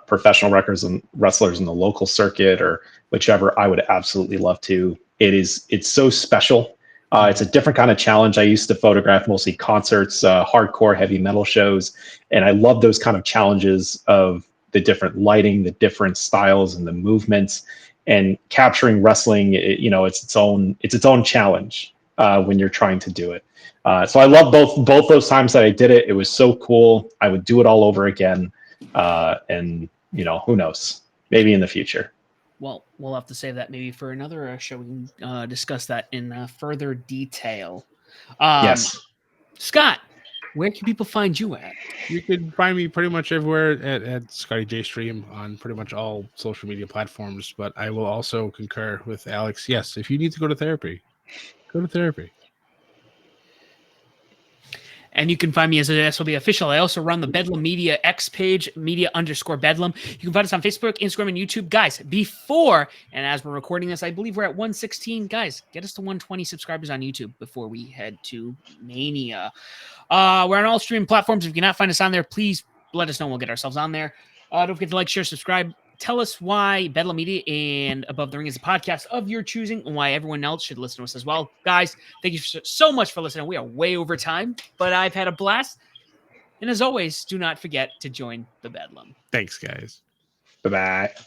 professional wrestlers in the local circuit or whichever, I would absolutely love to. It's so special. It's a different kind of challenge. I used to photograph mostly concerts, hardcore heavy metal shows, and I love those kind of challenges of the different lighting, the different styles, and the movements. And capturing wrestling, it's its own challenge when you're trying to do it. So I love both those times that I did it. It was so cool. I would do it all over again. And who knows? Maybe in the future. Well, we'll have to save that maybe for another show. We can discuss that in further detail. Yes. Scott, where can people find you at? You can find me pretty much everywhere at Scotty J Stream on pretty much all social media platforms. But I will also concur with Alex. Yes, if you need to go to therapy, go to therapy. And you can find me as a SLB official. I also run the Bedlam Media X page, media_Bedlam. You can find us on Facebook, Instagram, and YouTube. Guys, before, and as we're recording this, I believe we're at 116. Guys, get us to 120 subscribers on YouTube before we head to Mania. We're on all streaming platforms. If you cannot find us on there, please let us know. We'll get ourselves on there. Don't forget to like, share, subscribe. Tell us why Bedlam Media and Above the Ring is a podcast of your choosing and why everyone else should listen to us as well. Guys, thank you so much for listening. We are way over time, but I've had a blast. And as always, do not forget to join the Bedlam. Thanks, guys. Bye-bye.